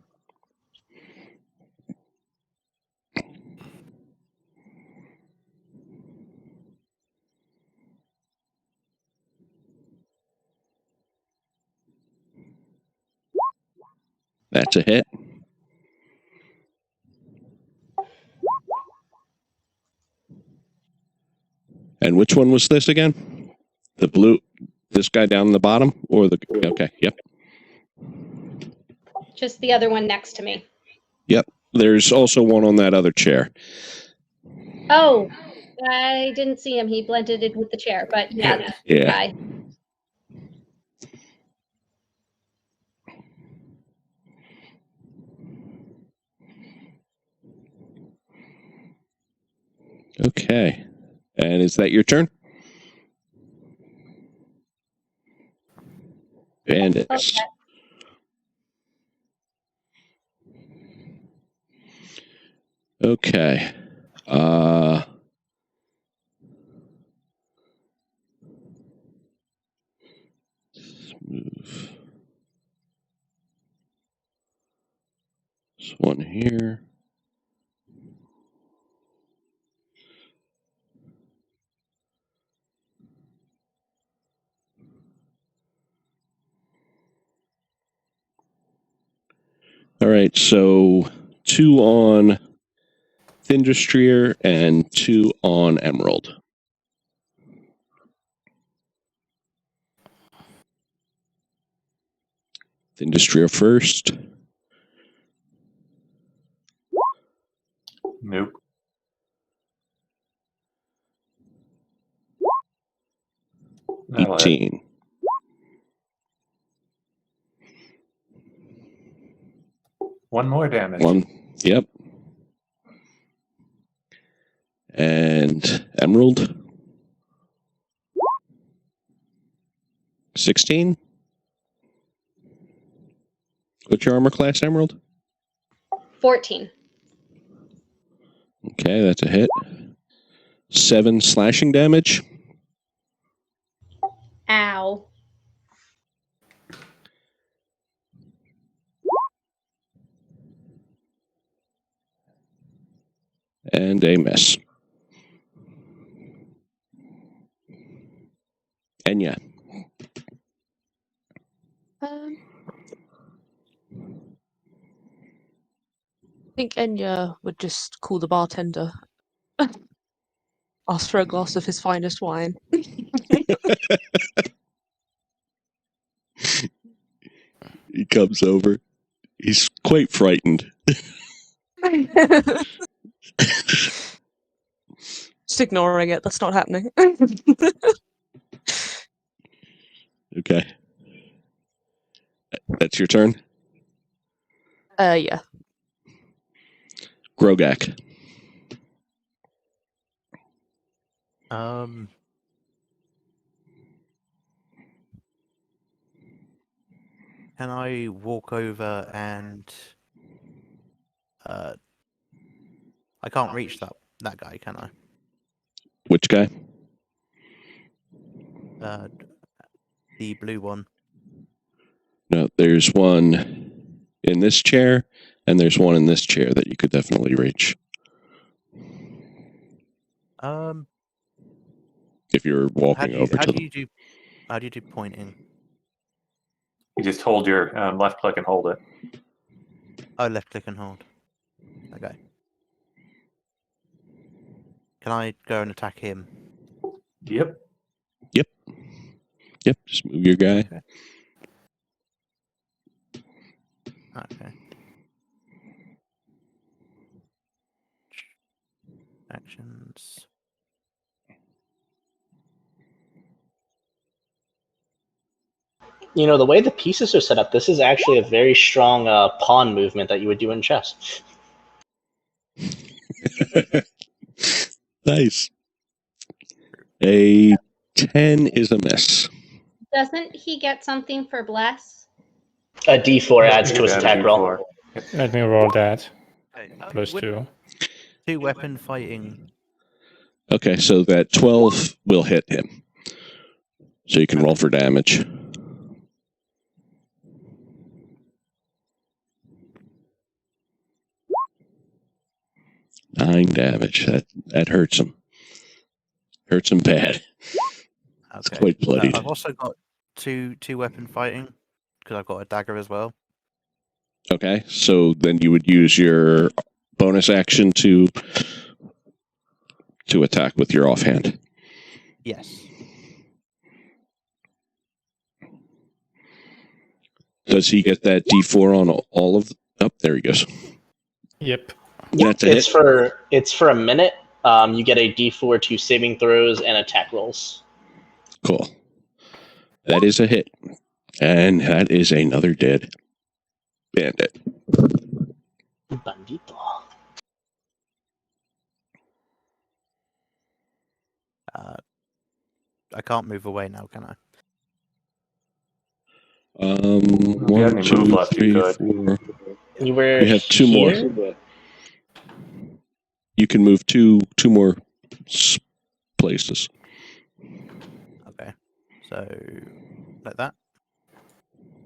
That's a hit. And which one was this again? The blue, this guy down the bottom, or the? Okay. Yep. Just the other one next to me. Yep. There's also one on that other chair. Oh, I didn't see him. He blended in with the chair, but yeah. Yeah. Bye. Okay. And is that your turn? Bandits. Okay. Let's move this one here. All right, so 2 on Thinderstrier and 2 on Emerald. Thinderstrier first. Nope. That'll hit. 18. One more damage. 1. Yep. And Emerald. 16. What's your armor class, Emerald? 14. Okay, that's a hit. 7 slashing damage. Ow. And a miss. Enya. I think Enya would just call the bartender, ask for a glass of his finest wine. He comes over. He's quite frightened. Just ignoring it. That's not happening. Okay. That's your turn? Yeah. Grogak. Can I walk over and I can't reach that guy, can I? Which guy? The blue one. No, there's one in this chair, and there's one in this chair that you could definitely reach. If you're walking over to them. How do you do pointing? You just hold your left click and hold it. Oh, left click and hold. Okay. Can I go and attack him? Yep. Yep, just move your guy. Okay. Actions. You know, the way the pieces are set up, this is actually a very strong pawn movement that you would do in chess. Nice. A 10 is a miss. Doesn't he get something for bless? A d4 adds You to his add a attack roll. D4. Let me roll that. Okay. Plus with 2. Two weapon fighting. Okay, so that 12 will hit him. So you can roll for damage. Nine damage. That hurts him. Hurts him bad. It's Okay. quite bloodied. I've also got two weapon fighting because I've got a dagger as well. Okay, so then you would use your bonus action to attack with your offhand. Yes. Does he get that D4 on all of? Oh, there he goes. Yep. That's a It's hit. it's for a minute. You get a d4 to saving throws and attack rolls. Cool. That is a hit, and that is another dead bandit. Bandito. I can't move away now, can I? you had 1, any move 2, left, you 3, could. 4. You were We have two more. here? You can move two more places. Okay. So like that.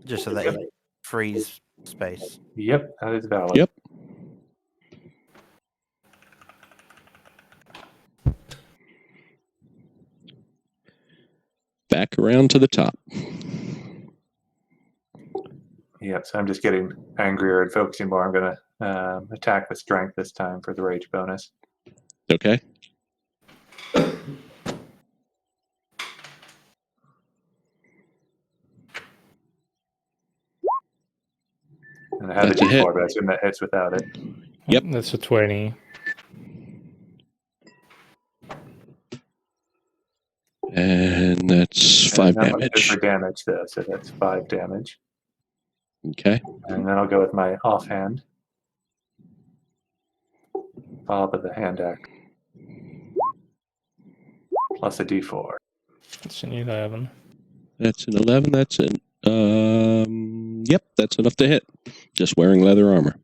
Just so that it frees space. Yep, that is valid. Yep. Back around to the top. Yep, so I'm just getting angrier and focusing more. I'm going to attack with strength this time for the rage bonus. Okay. And I have That's a a hit. D4, but I assume that hits without it. Yep. That's a 20. And that's 5 And that one is damage. for damage, though, so that's 5 damage. Okay. And then I'll go with my offhand. Followed by the hand axe. Plus a D4. It's an 11. That's an 11. That's an... Yep, that's enough to hit. Just wearing leather armor.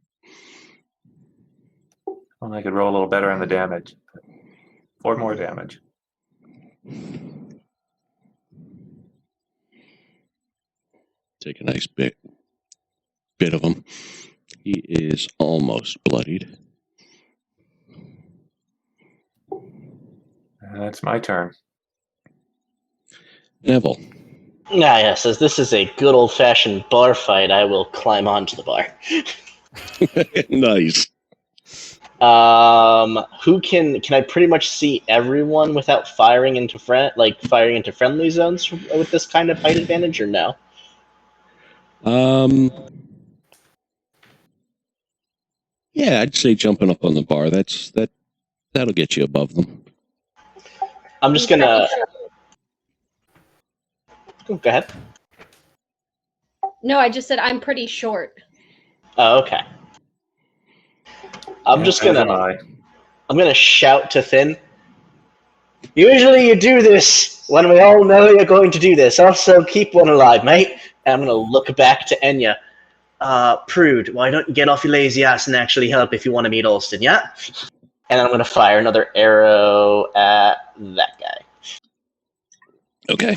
Well, I could roll a little better on the damage. 4 more damage. Take a nice bit of him. He is almost bloodied. And that's my turn. Neville. Ah, yes, as this is a good old-fashioned bar fight, I will climb onto the bar. Nice. Who can I pretty much see everyone without firing into friendly zones with this kind of height advantage, or no? Yeah, I'd say jumping up on the bar. That'll get you above them. I'm just gonna. Go ahead. No, I just said I'm pretty short. Oh, okay. I'm gonna shout to Finn. Usually you do this when we all know you're going to do this. Also, keep one alive, mate. And I'm going to look back to Enya. Prude, why don't you get off your lazy ass and actually help if you want to meet Alston, yeah? And I'm going to fire another arrow at that guy. Okay.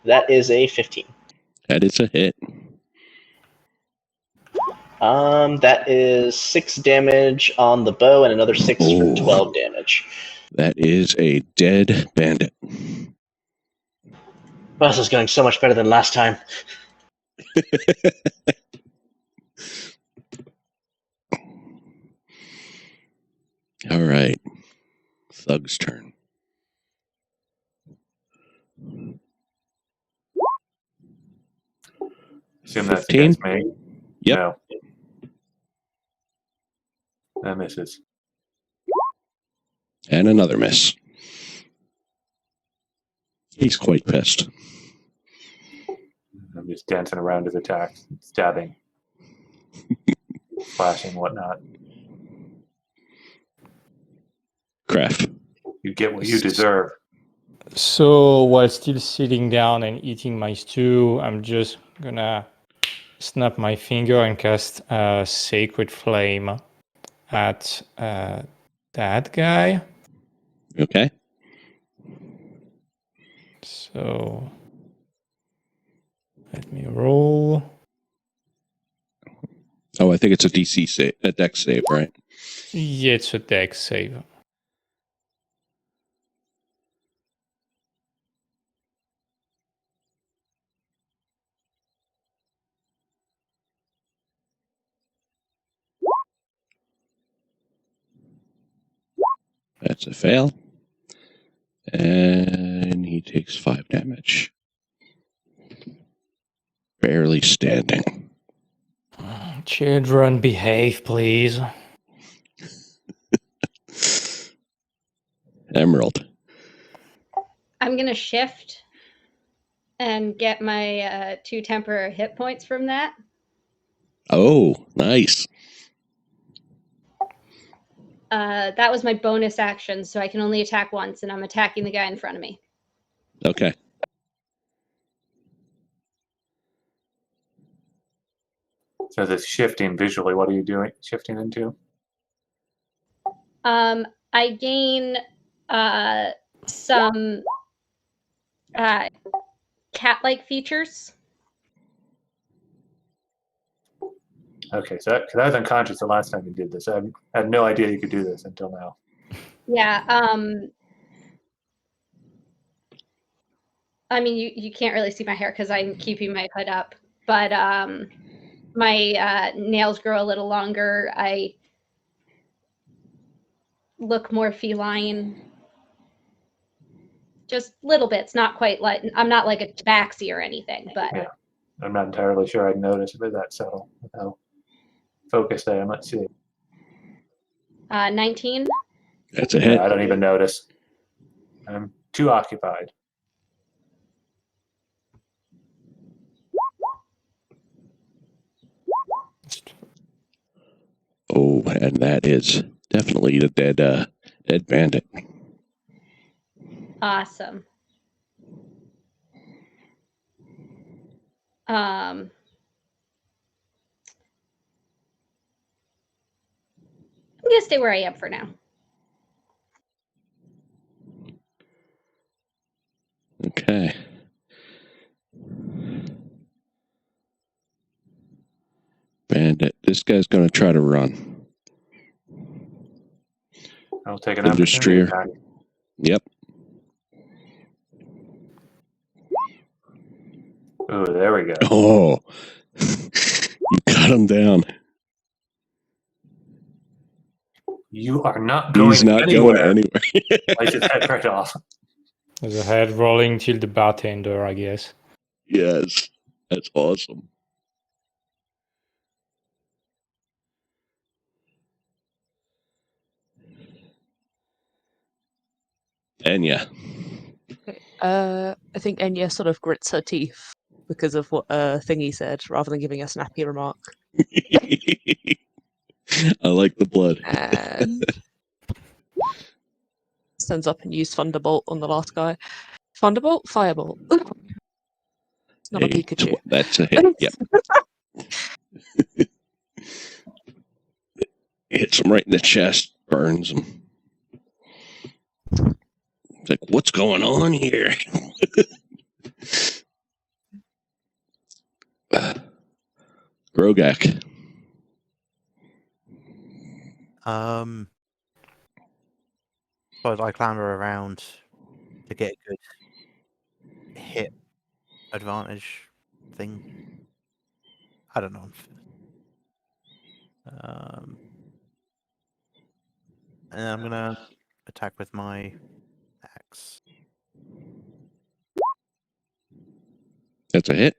That is a 15. That is a hit. That is 6 damage on the bow and another 6 for 12 damage. That is a dead bandit. Well, this is going so much better than last time. All right. Thug's turn. Assume that's 15? against me. Yep. No. That misses. And another miss. He's quite pissed. I'm just dancing around his attacks, stabbing, slashing, whatnot. Craft. You get what you deserve. So while still sitting down and eating my stew, I'm just gonna snap my finger and cast a Sacred Flame at that guy. Okay. So let me roll. Oh, I think it's a DC save, a dex save, right? Yeah, it's a dex save. That's a fail. And he takes 5 damage. Barely standing. Children, behave, please. Emerald. I'm gonna shift and get my 2 temporary hit points from that. Oh, nice. That was my bonus action, so I can only attack once, and I'm attacking the guy in front of me. Okay. So this shifting visually, what are you doing? Shifting into? I gain some cat-like features. Okay, so because I was unconscious the last time you did this, I had no idea you could do this until now. Yeah. I mean, you can't really see my hair because I'm keeping my hood up, but my nails grow a little longer. I look more feline. Just little bits, not quite like I'm not like a tabaxi or anything, but Yeah. I'm not entirely sure I'd notice if it's that subtle with how focused I am. Let's see. 19. That's a hit. I don't even notice. I'm too occupied. Oh, and that is definitely the dead bandit. Awesome. I'm gonna stay where I am for now. Okay. Bandit. This guy's going to try to run. I'll take an Industrier. opportunity. Yep. Oh, there we go. Oh. You got him down. You are not going He's not anywhere. going anywhere. I just head right off. There's a head rolling till the bartender, I guess. Yes. That's awesome. Enya. Okay. I think Enya sort of grits her teeth because of what Thingy said, rather than giving a snappy remark. I like the blood. And turns up and used Thunderbolt on the last guy. Thunderbolt? Firebolt. It's not a Pikachu. That's a hit. Yep. Hits him right in the chest, burns him. It's like, what's going on here? Grogak. So I clamber around to get a good hit advantage thing. I don't know. And I'm gonna attack with my axe. That's a hit.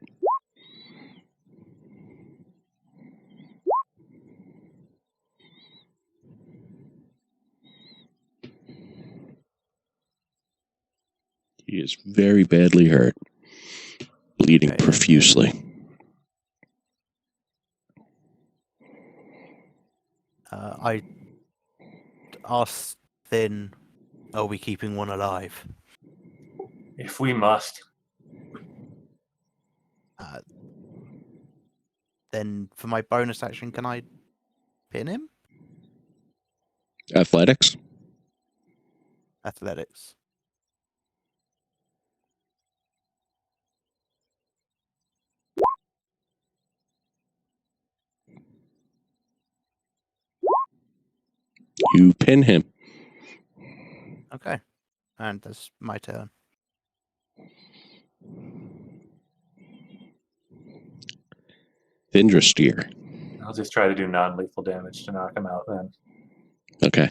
He is very badly hurt, bleeding Okay. profusely. I asked Finn, are we keeping one alive? If we must. Then for my bonus action, can I pin him? Athletics. Athletics. You pin him. Okay. And that's my turn. Vindrasteer. I'll just try to do non-lethal damage to knock him out then. Okay.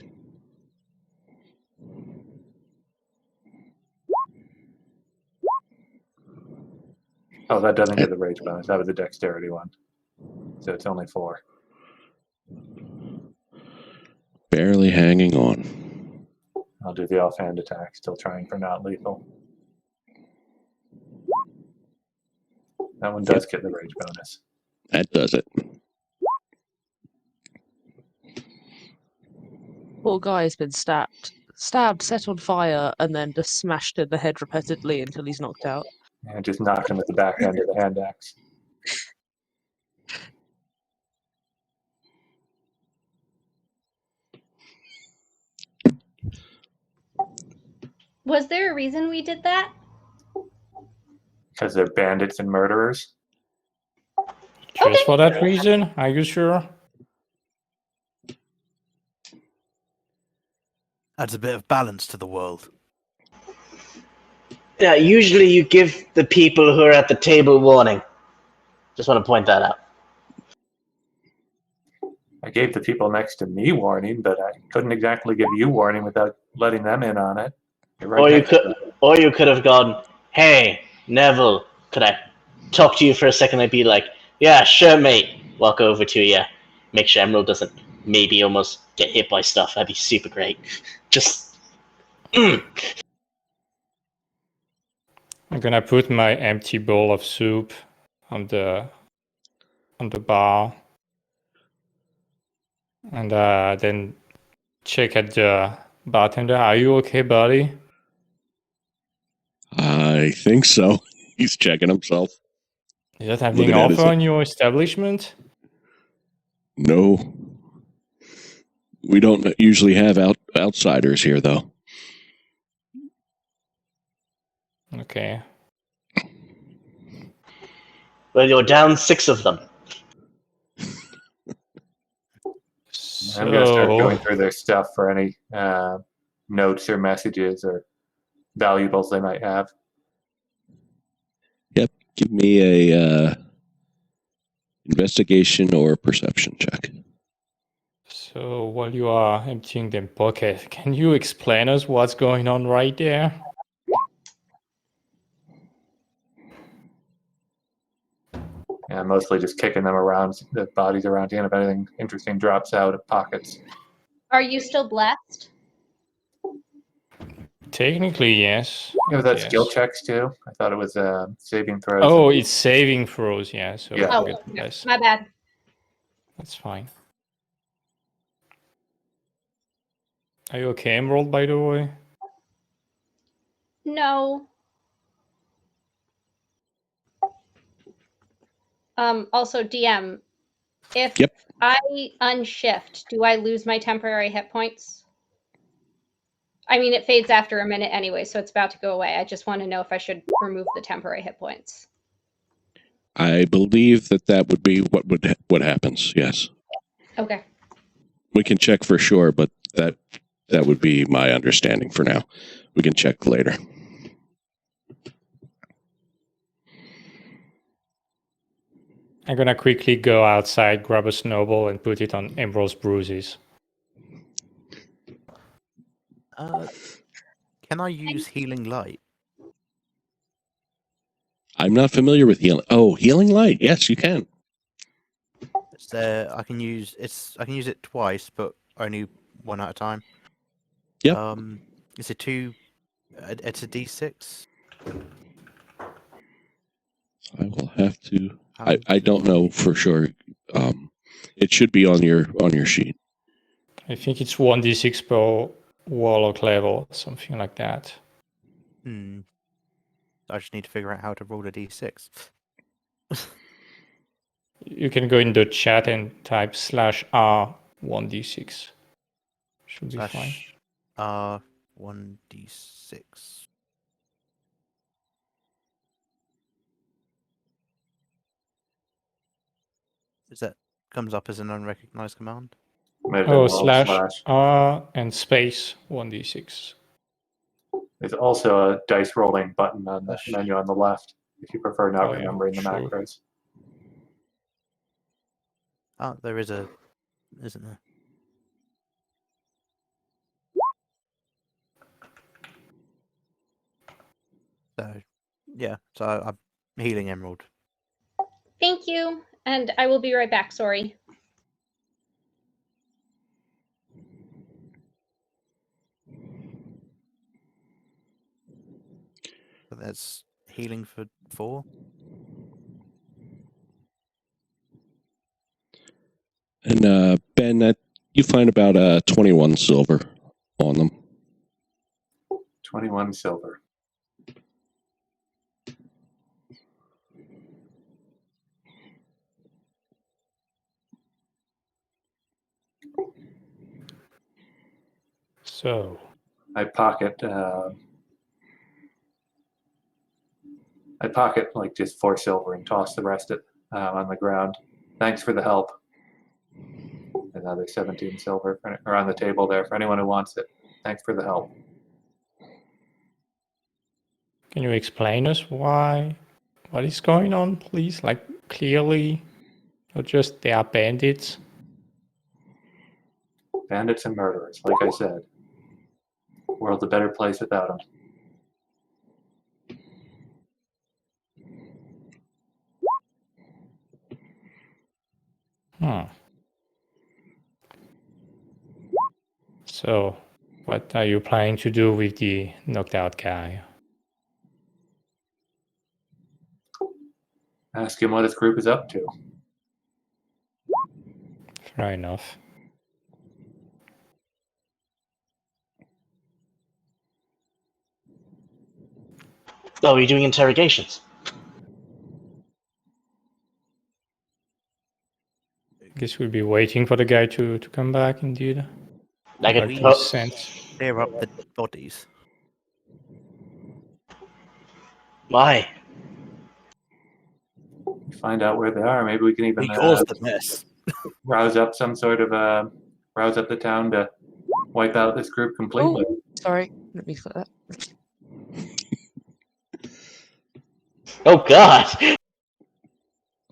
Oh, that doesn't get the rage bonus. That was a dexterity one. So it's only 4. Barely hanging on. I'll do the offhand attack, still trying for not lethal. That one does get the rage bonus. That does it. Poor guy has been stabbed, set on fire, and then just smashed in the head repeatedly until he's knocked out. And just knocked him with the back end of the hand axe. Was there a reason we did that? Because they're bandits and murderers. Just for that reason? Are you sure? Adds a bit of balance to the world. Yeah, usually you give the people who are at the table warning. Just want to point that out. I gave the people next to me warning, but I couldn't exactly give you warning without letting them in on it. You're right next to them. Or you could have gone, hey, Neville, could I talk to you for a second? I'd be like, yeah, sure, mate. Walk over to you. Make sure Emerald doesn't maybe almost get hit by stuff. That'd be super great. Just, I'm gonna put my empty bowl of soup on the bar, and then check at the bartender. Are you okay, buddy? I think so. He's checking himself. Is that having Looking at his- offer in your establishment? No. We don't usually have outsiders here, though. Okay. well, you're down 6 of them. I'm going to start So, going through their stuff for any notes or messages or valuables they might have. Give me a investigation or perception check. so while you are emptying them pocket, can you explain us what's going on right there? Yeah, mostly just kicking them around, the bodies around you, and if anything interesting drops out of pockets. Are you still blessed? Technically, yes. You know, that Yes. skill checks too. I thought it was saving throws. Oh, it's saving throws, yeah. So Yeah. I'll Oh, get less. my bad. That's fine. Are you okay, Emerald, by the way? No. Also, DM, if Yep. I unshift, do I lose my temporary hit points? I mean, it fades after a minute anyway, so it's about to go away. I just want to know if I should remove the temporary hit points. I believe that would be what happens. Yes. Okay. We can check for sure, but that would be my understanding for now. We can check later. I'm gonna quickly go outside, grab a snowball, and put it on Ambrose's bruises. Can I use healing light? I'm not familiar with healing. Oh, healing light. Yes, you can. It's there. I can use it twice, but only one at a time. Yep. It's a it's a D6. I will have to. I don't know for sure. It should be on your sheet. I think it's 1d6 per warlock level, something like that. I just need to figure out how to roll a D6. You can go in the chat and type /R 1d6. Should be fine. R 1d6. Is that comes up as an unrecognized command? Oh, /R and space 1d6. There's also a dice rolling button on the menu on the left, if you prefer not remembering the macros. Oh, there is isn't there? So, yeah, so I'm healing Emerald. Thank you, and I will be right back. Sorry. So that's healing for 4. And Ben, you find about 21 silver on them. 21 silver. So I pocket like just 4 silver and toss the rest on the ground. Thanks for the help. Another 17 silver or on the table there for anyone who wants it. Thanks for the help. can you explain us what is going on, please? Like, clearly, not just they are bandits. Bandits and murderers, like I said. World's a better place without them. So, what are you planning to do with the knocked out guy? Ask him what his group is up to. Fair enough. Oh, are you doing interrogations? Guess we'll be waiting for the guy to come back, indeed. I can We clear up the bodies. Why? Find out where they are. Maybe we can even We caused the mess. rouse up some sort of rouse up the town to wipe out this group completely. Oh, sorry. Let me flip that. Oh God!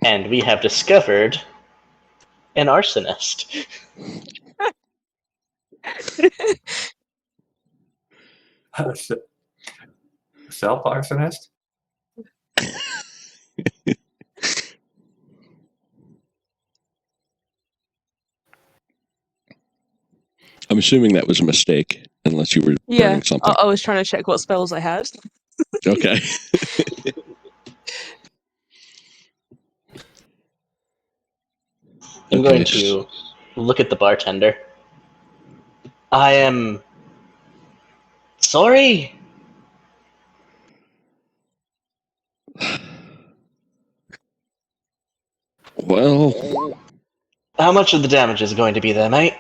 And we have discovered an arsonist. Self-arsonist? I'm assuming that was a mistake, unless you were burning something. I was trying to check what spells I had. Okay. I'm going to look at the bartender. I am sorry. Well, How much of the damage is going to be there, mate?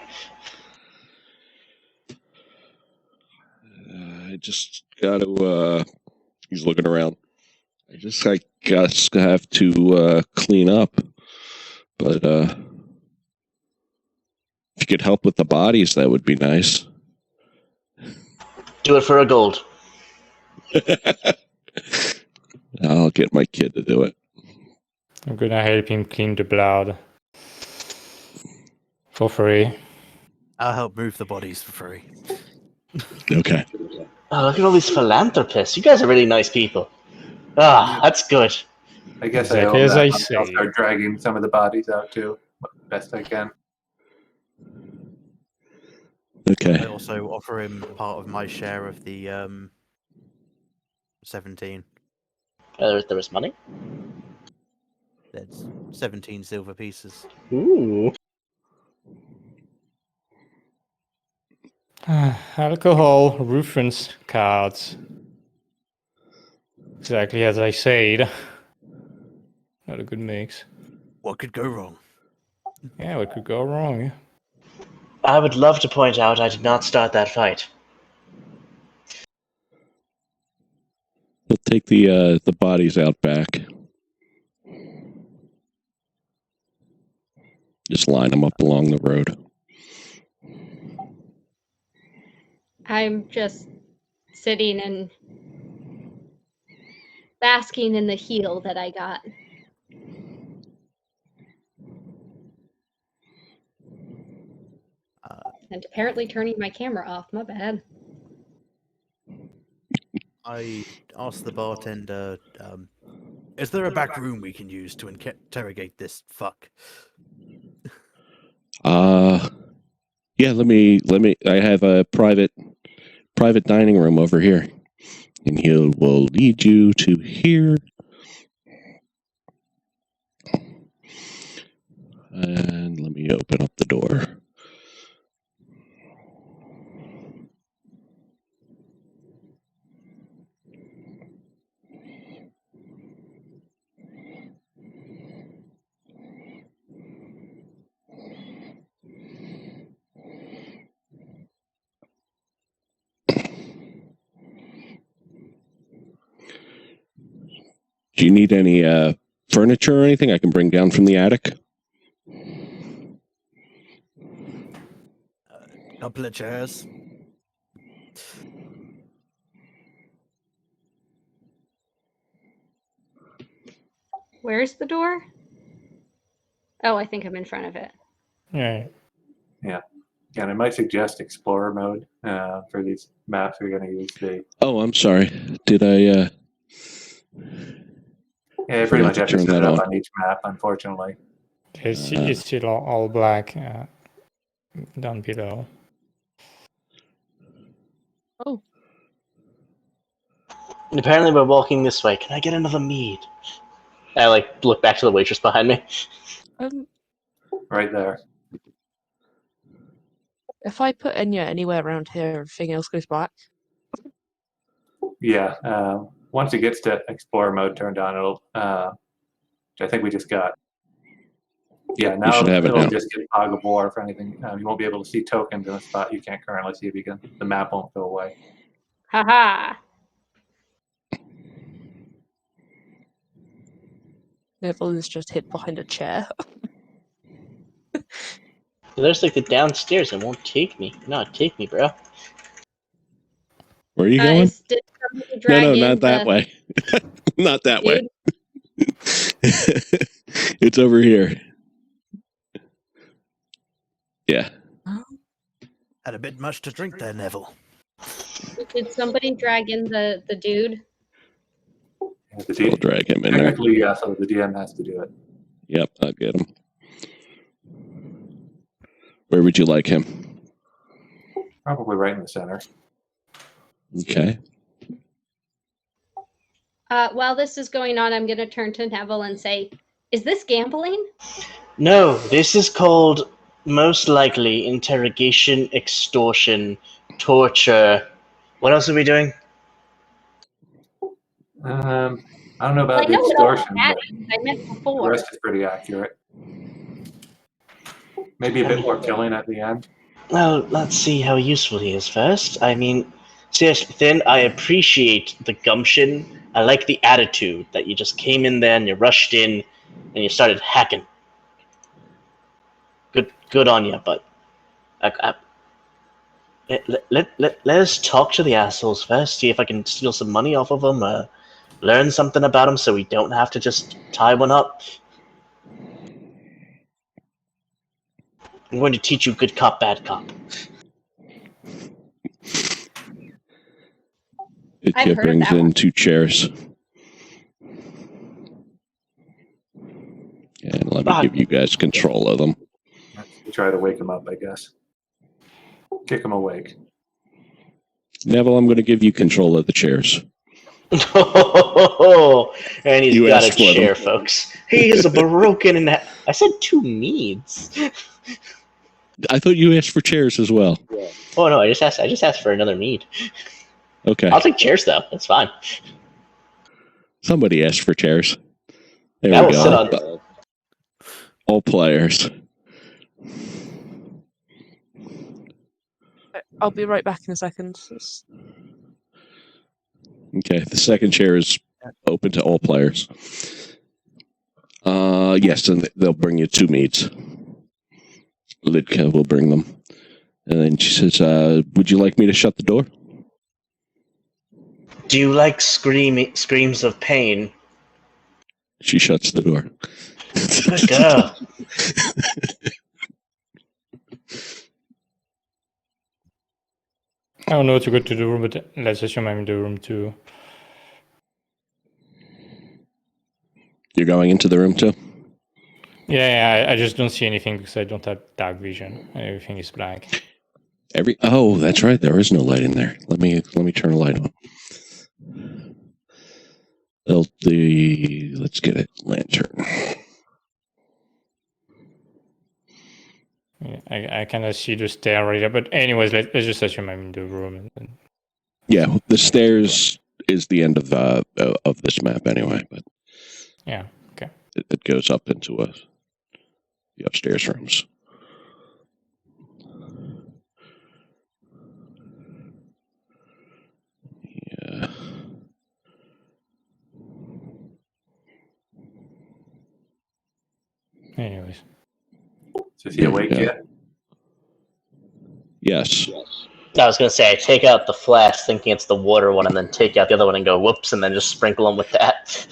I just got to. He's looking around. I guess have to clean up. But if you could help with the bodies, that would be nice. Do it for a gold. I'll get my kid to do it. I'm gonna help him clean the blood. For free. I'll help move the bodies for free. Okay. Oh, look at all these philanthropists. You guys are really nice people. Ah, that's good. I guess Exactly I own as that. I I'll say. start dragging some of the bodies out too, best I can. Okay. I also offer him part of my share of the 17. There was money? There's 17 silver pieces. Ooh. Alcohol, reference cards. Exactly as I said. Not a good mix. What could go wrong? Yeah, what could go wrong? I would love to point out I did not start that fight. We'll take the bodies out back. Just line them up along the road. I'm just sitting and basking in the heal that I got. And apparently turning my camera off. My bad. I asked the bartender, is there a back room we can use to interrogate this fuck? Yeah, let me I have a private dining room over here. And he will lead you to here. And let me open up the door. Do you need any furniture or anything I can bring down from the attic? Couple of chairs. Where's the door? Oh, I think I'm in front of it. Yeah. And I might suggest explorer mode for these maps we're going to use. Oh, I'm sorry. Did I? Yeah, you pretty Forgot much to have to turn set it that up on. on each map, unfortunately. It's still all black down below. Oh, And apparently we're walking this way. Can I get another mead? I look back to the waitress behind me. Right there. if I put Enya anywhere around here, everything else goes black. Yeah. Once it gets to explorer mode turned on, it'll. Which I think we just got. Yeah, now should have it it'll now. just get fog of war for anything. You won't be able to see tokens in a spot you can't currently see because the map won't go away. Haha. Neville is just hid behind a chair. There's the downstairs. It won't take me. No, take me, bro. Where are you going? Did somebody drag No, in not that way. Not that way. dude? It's over here. Yeah. Had a bit much to drink there, Neville. Did somebody drag in the dude? Yeah, the We'll drag him in there. technically, yeah, so the DM has to do it. Yep, I'll get him. Where would you like him? Probably right in the center. Okay. While this is going on, I'm going to turn to Neville and say, is this gambling? No, this is called, most likely, interrogation, extortion, torture. What else are we doing? I'm I don't know Well, about I the know what all extortion, that but is. I meant the before. rest is pretty accurate. Maybe a bit more killing at the end. Well, let's see how useful he is first. I mean, seriously, Thin, I appreciate the gumption. I like the attitude that you just came in there and you rushed in and you started hacking. Good on you, but let us talk to the assholes first, see if I can steal some money off of them, learn something about them so we don't have to just tie one up. I'm going to teach you good cop, bad cop. It I've heard of brings that in one. 2 chairs. And let me give you guys control of them. You try to wake him up, I guess. Kick him awake. Neville, I'm going to give you control of the chairs. And he's You got a asked for them. chair, folks. He's broken in that. I said 2 meads. I thought you asked for chairs as well. Oh no, I just asked for another mead. Okay. I'll take chairs though. That's fine. Somebody asked for chairs. There I we will sit go. on. All players. I'll be right back in a second. Okay, the second chair is open to all players. Yes, and they'll bring you 2 meads. Lidka will bring them. And then she says, would you like me to shut the door? Do you like screams of pain? She shuts the door. Good girl. I don't know to go to the room, but let's assume I'm in the room too. You're going into the room too? Yeah, I just don't see anything because I don't have dark vision. Everything is black. Oh, that's right. There is no light in there. Let me turn a light on. Let's get a lantern. Yeah, I cannot see the stair right there. But anyways, let's just assume I'm in the room. Yeah, the stairs is the end of this map anyway. But yeah, okay. It goes up into the upstairs rooms. Yeah. So Anyways. is he awake yet? Yes. I was gonna say I take out the flask thinking it's the water one, and then take out the other one and go whoops, and then just sprinkle them with that.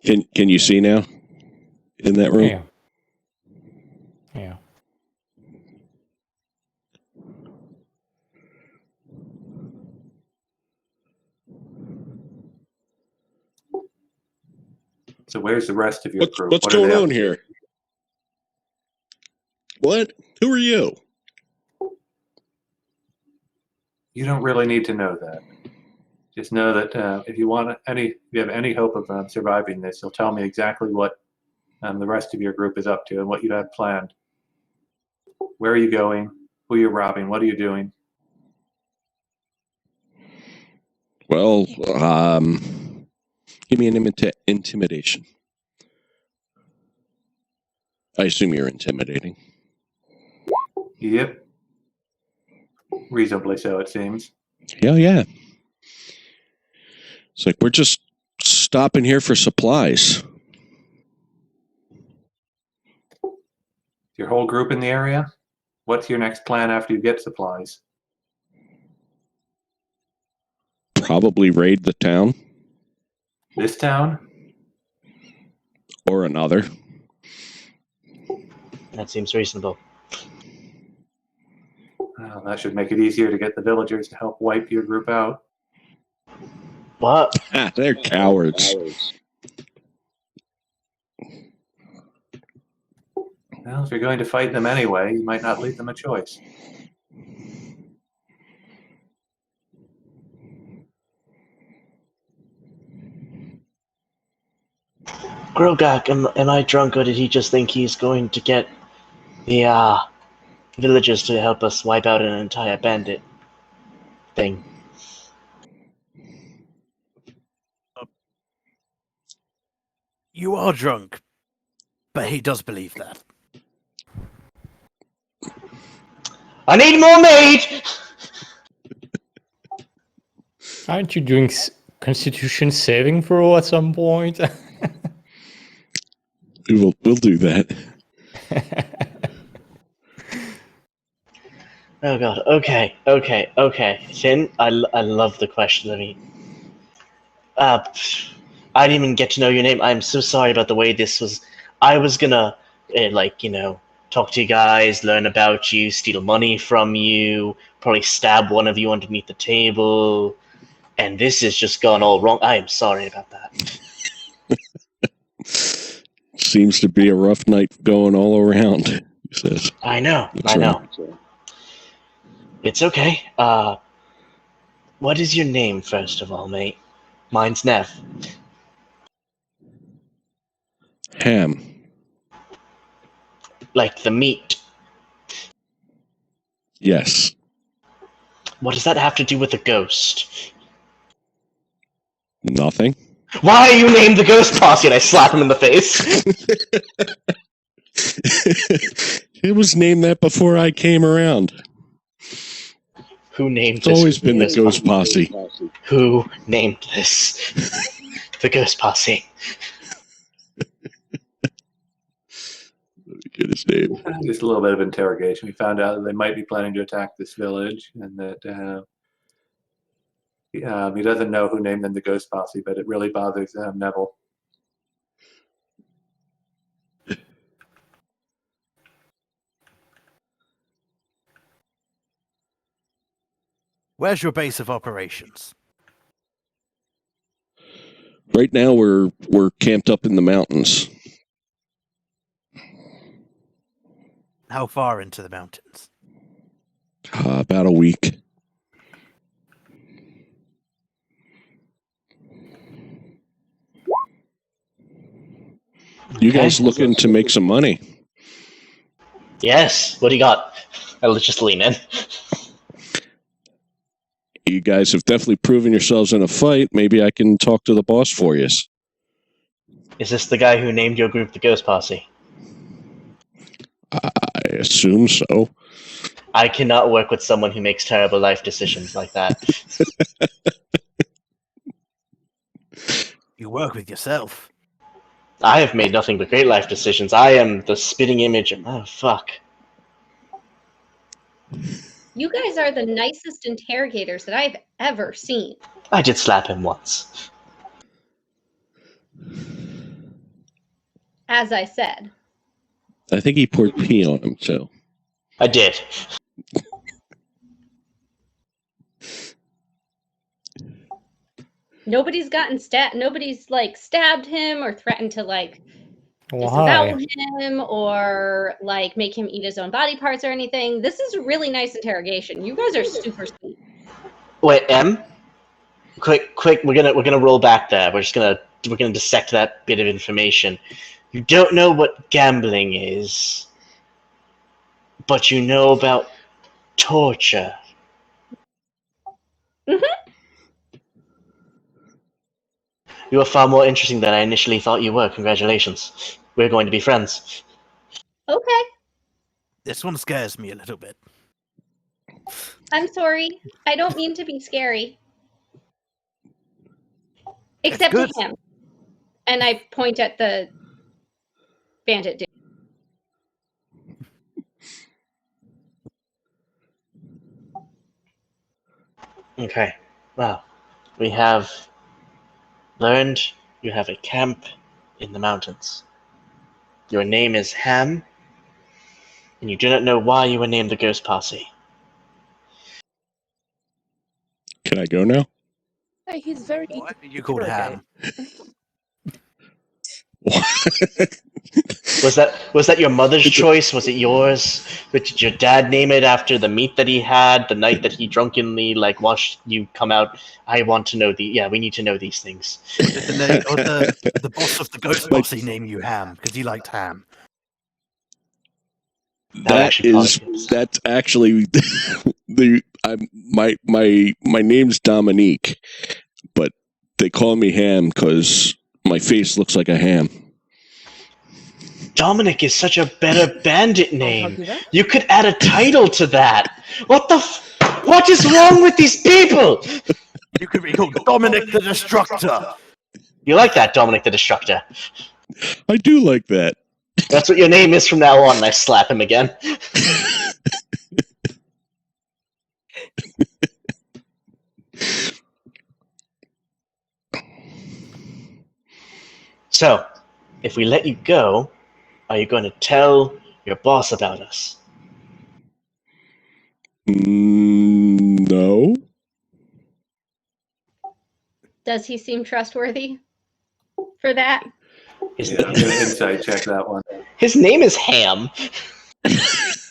Can you see now in that room? Yeah. Yeah. So where's the rest of your group? What's What are going they up on to? here? What? Who are you? You don't really need to know that. Just know that if you have any hope of surviving this, you'll tell me exactly what the rest of your group is up to and what you have planned. Where are you going? Who you're robbing? What are you doing? Well, give me an intimidation. I assume you're intimidating. Yep. Reasonably so, it seems. Yeah. It's like we're just stopping here for supplies. Your whole group in the area? What's your next plan after you get supplies? Probably raid the town This town? or another. That seems reasonable. Well, that should make it easier to get the villagers to help wipe your group out. What? They're cowards. Well, if you're going to fight them anyway, you might not leave them a choice. Grogak, am I drunk, or did he just think he's going to get the villagers to help us wipe out an entire bandit thing? You are drunk, but he does believe that. I need more maid! Aren't you doing Constitution saving throw at some point? We'll do that. Oh god, okay. Finn, I love the question. I mean, I didn't even get to know your name. I'm so sorry about the way this was. I was gonna, talk to you guys, learn about you, steal money from you, probably stab one of you underneath the table, and this has just gone all wrong. I am sorry about that. Seems to be a rough night going all around, he says. I know. It's okay. What is your name, first of all, mate? Mine's Nev. Ham. Like the meat. Yes. What does that have to do with a ghost? Nothing. Why are you named the Ghost Posse? And I slap him in the face. It was named that before I came around. Who named It's this? always been the Ghost Posse. Who named this? The Ghost Posse. Get his name. Just a little bit of interrogation. We found out that they might be planning to attack this village, and that he doesn't know who named them the Ghost Posse, but it really bothers Neville. Where's your base of operations? Right now we're camped up in the mountains. How far into the mountains? About a week. You guys looking to make some money? Yes. What do you got? I'll just lean in. You guys have definitely proven yourselves in a fight. Maybe I can talk to the boss for you. Is this the guy who named your group the Ghost Posse? I assume so. I cannot work with someone who makes terrible life decisions like that. You work with yourself. I have made nothing but great life decisions. I am the spitting image of... Oh, fuck. You guys are the nicest interrogators that I've ever seen. I did slap him once. As I said. I think he poured pee on him, too. I did. Nobody's gotten nobody's like stabbed him or threatened to like Why? disavow him or like make him eat his own body parts or anything. This is a really nice interrogation. You guys are super sweet. Wait, M? Quick, we're gonna roll back there. We're gonna dissect that bit of information. You don't know what gambling is, but you know about torture. Mm-hmm. You are far more interesting than I initially thought you were. Congratulations. We're going to be friends. Okay. This one scares me a little bit. I'm sorry. I don't mean to be scary. Except to him. And I point at the bandit dude. Okay. Well, we have learned you have a camp in the mountains. Your name is Ham, and you do not know why you were named the Ghost Posse. Can I go now? Hey, he's very. Why are you called Ham? Was that your mother's choice? Was it yours? Did your dad name it after the meat that he had the night that he drunkenly watched you come out? I want to know we need to know these things. Did the boss of the Ghost Posse name you Ham because he liked ham? That's actually my name's Dominique, but they call me Ham because my face looks like a ham. Dominic is such a better bandit I'll name. do that. You could add a title to that. What is wrong with these people? You could be called Dominic the Destructor. You like that, Dominic the Destructor? I do like that. That's what your name is from now on, and I slap him again. So, if we let you go, are you going to tell your boss about us? No. Does he seem trustworthy for that? His, Yeah, I'm gonna insight check that one. his name is Ham. It's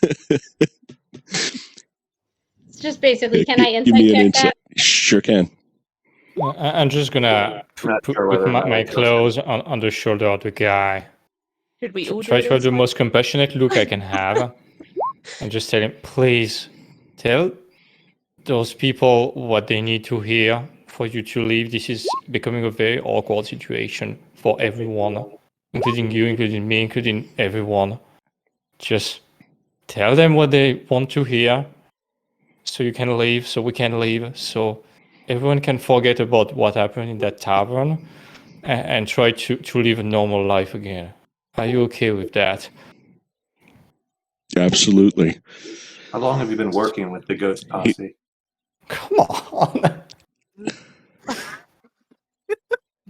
just basically, can I Give me insight an check that? Sure can. I'm just gonna I'm not put sure whether or not my I trust clothes on the shoulder of the guy. Should we all Try do to have the this? most compassionate look I can have, and just tell him, please, tell those people what they need to hear for you to leave. This is becoming a very awkward situation for everyone, including you, including me, including everyone. Just tell them what they want to hear, so you can leave, so we can leave, so everyone can forget about what happened in that tavern and try to live a normal life again. Are you okay with that? Absolutely. How long have you been working with the Ghost Posse? Come on.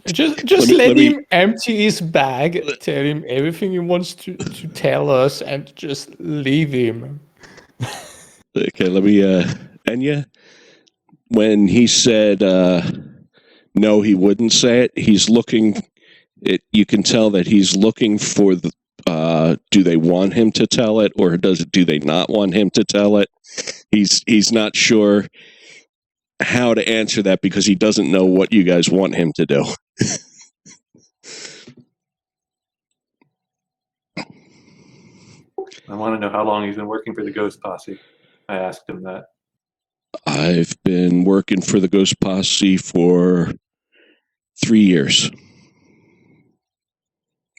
Just Let let me- him empty his bag, tell him everything he wants to tell us, and just leave him. Okay, let me Enya, when he said no, he wouldn't say it, he's looking you can tell that he's looking for the do they want him to tell it, or do they not want him to tell it? He's not sure how to answer that because he doesn't know what you guys want him to do. I want to know how long he's been working for the Ghost Posse. I asked him that. I've been working for the Ghost Posse for 3 years.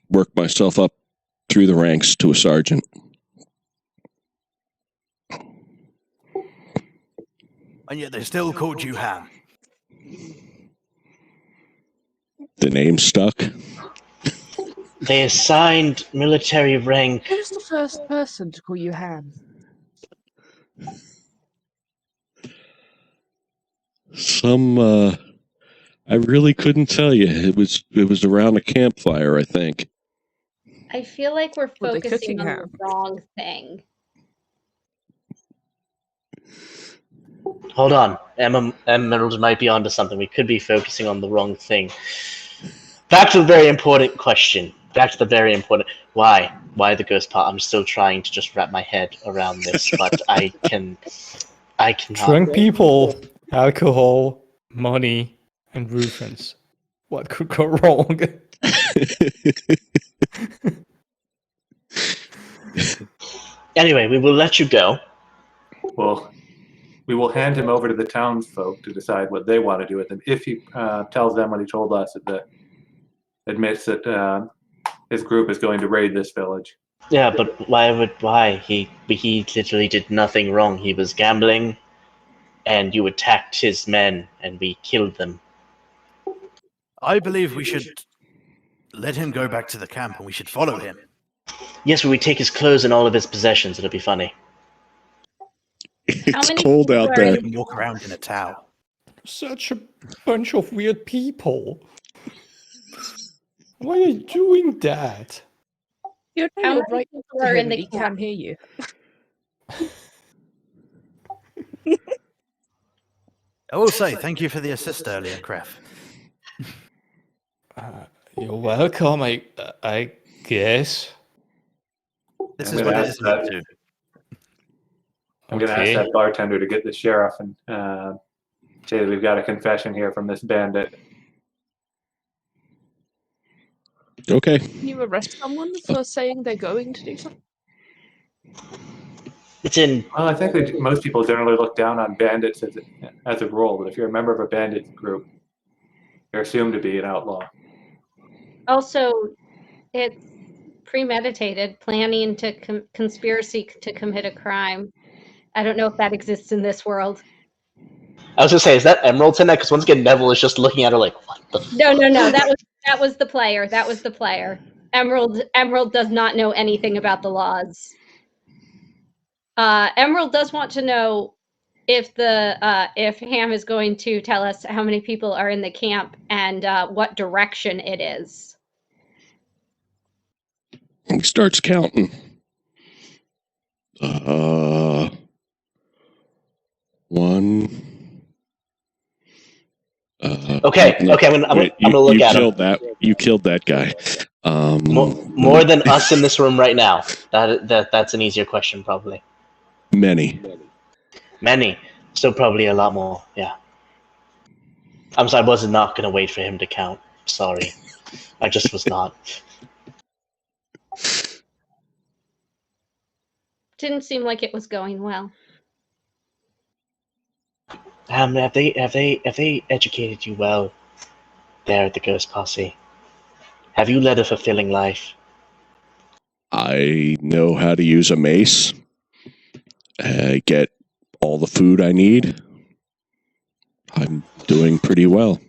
Worked myself up through the ranks to a sergeant. And yet they still called you Ham. The name stuck. They assigned military rank. Who's the first person to call you Ham? I really couldn't tell you. It was around a campfire, I think. I feel like we're Were they focusing cooking on ham? the wrong thing. Hold on, Emerald might be onto something. We could be focusing on the wrong thing. Back to the very important question. Why? Why the ghost part? I'm still trying to just wrap my head around this, but I cannot. Drunk people, alcohol, money, and Rufus. What could go wrong? Anyway, we will let you go. Well, we will hand him over to the townsfolk to decide what they want to do with him. If he tells them what he told us, that admits that his group is going to raid this village. Yeah, but why? He literally did nothing wrong. He was gambling, and you attacked his men, and we killed them. I believe we should let him go back to the camp and we should follow him. Yes, but we take his clothes and all of his possessions. It'll be funny. It's many cold people out are there. Let him walk around in a towel. Such a bunch of weird people. Why are you doing that? You're How many right people to are him in the and he can hear you. I will say thank you for the assist earlier, Kref. You're welcome, I guess. This I'm is gonna what it ask is that- to do. I'm going to ask that bartender to get the sheriff and say that we've got a confession here from this bandit. Okay. Can you arrest someone for saying they're going to do something? It's in. Well, I think most people generally look down on bandits as a role, but if you're a member of a bandit group, you're assumed to be an outlaw. Also, it's premeditated, planning to conspiracy to commit a crime. I don't know if that exists in this world. I was gonna say, is that Emerald's in that? Because once again, Neville is just looking at her like, what the No. That was the player. That was the player. Emerald does not know anything about the laws. Emerald does want to know if Ham is going to tell us how many people are in the camp and what direction it is. He starts counting. One. Okay, I'm gonna look at him. You killed that guy. More than us in this room right now. That's an easier question, probably. Many. So probably a lot more. Yeah. I'm sorry, I was not gonna wait for him to count. Sorry, I just was not. Didn't seem like it was going well. Have they educated you well there at the Ghost Posse? Have you led a fulfilling life? I know how to use a mace. I get all the food I need. I'm doing pretty well.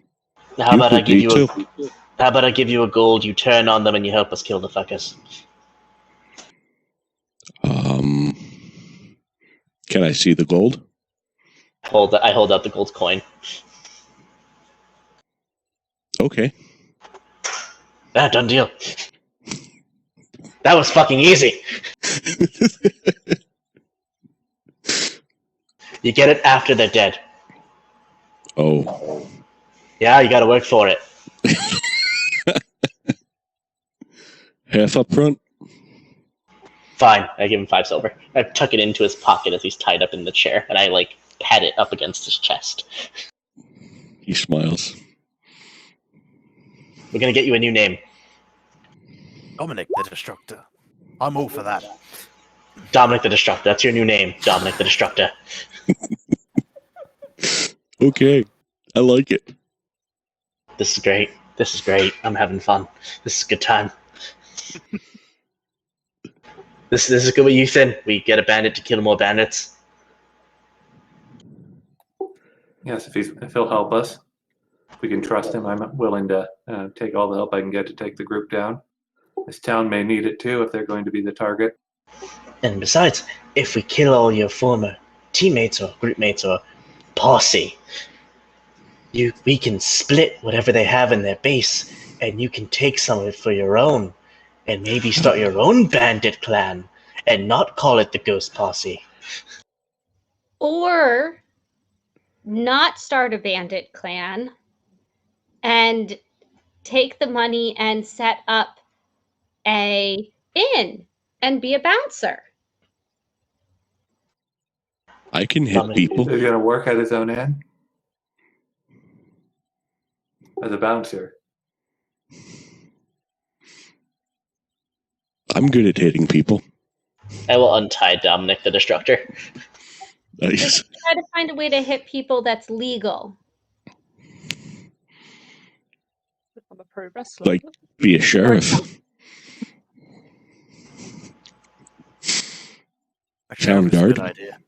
How about I give you a gold, you turn on them and you help us kill the fuckers? Can I see the gold? I hold out the gold coin. Okay. Done deal. That was fucking easy. You get it after they're dead. Oh. Yeah, you gotta work for it. Half up front? Fine, I give him 5 silver. I tuck it into his pocket as he's tied up in the chair, and I, pat it up against his chest. He smiles. We're gonna get you a new name. Dominic the Destructor. I'm all for that. Dominic the Destructor. That's your new name, Dominic the Destructor. Okay, I like it. This is great. I'm having fun. This is a good time. This is good with Ethan. We get a bandit to kill more bandits. Yes, if he'll help us, if we can trust him, I'm willing to take all the help I can get to take the group down. This town may need it too if they're going to be the target. And besides, if we kill all your former teammates or group mates or posse, we can split whatever they have in their base, and you can take some of it for your own, and maybe start your own bandit clan, and not call it the Ghost Posse. Or not start a bandit clan and take the money and set up a inn and be a bouncer. I can hit people. He's going to work at his own inn as a bouncer. I'm good at hitting people. I will untie Dominic the Destructor. Nice. Try to find a way to hit people that's legal. I'm a pro wrestler. Like, be a sheriff. Town guard. Good idea.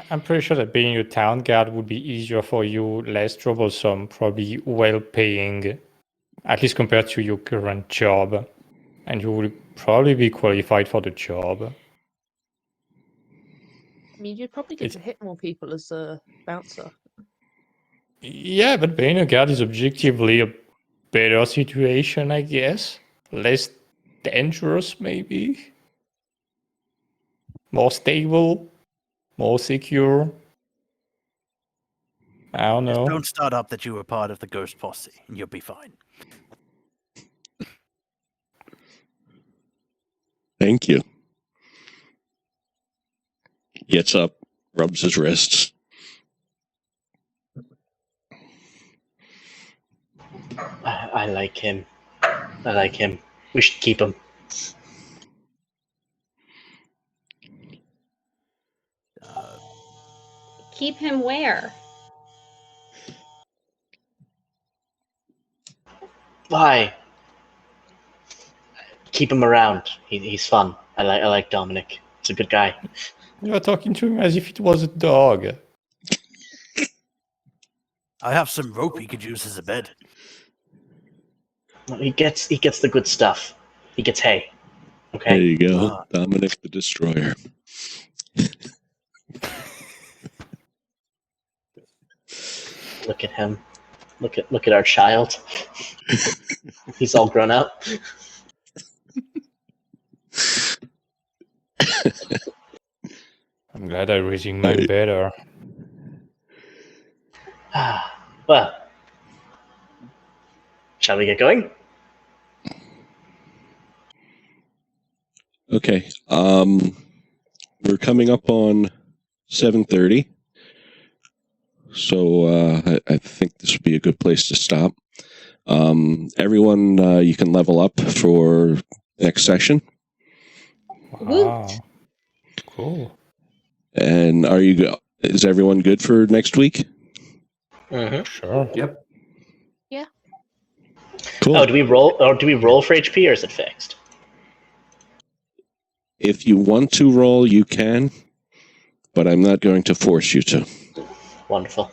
I'm pretty sure that being a town guard would be easier for you, less troublesome, probably well-paying, at least compared to your current job. And you would probably be qualified for the job. I mean, you'd probably get to hit more people as a bouncer. Yeah, but being a guard is objectively a better situation, I guess. Less dangerous, maybe. More stable. More secure. I don't know. Don't start up that you were part of the Ghost Posse, and you'll be fine. Thank you. Gets up, rubs his wrists. I like him. We should keep him. Keep him where? Why? keep him around. He's fun. I like Dominic. He's a good guy. You're talking to him as if it was a dog. I have some rope he could use as a bed. He gets the good stuff. He gets hay. There Okay. you go. Dominic the Destroyer. Look at him. Look at our child. He's all grown up. I'm glad I'm raising mine better. Well, shall we get going? Okay. We're coming up on 7:30. So I think this would be a good place to stop. Everyone, you can level up for next session. Wow. Cool. And is everyone good for next week? Mm-hmm. Sure. Yep. Cool. Oh, do we roll for HP or is it fixed? If you want to roll, you can, but I'm not going to force you to. Wonderful.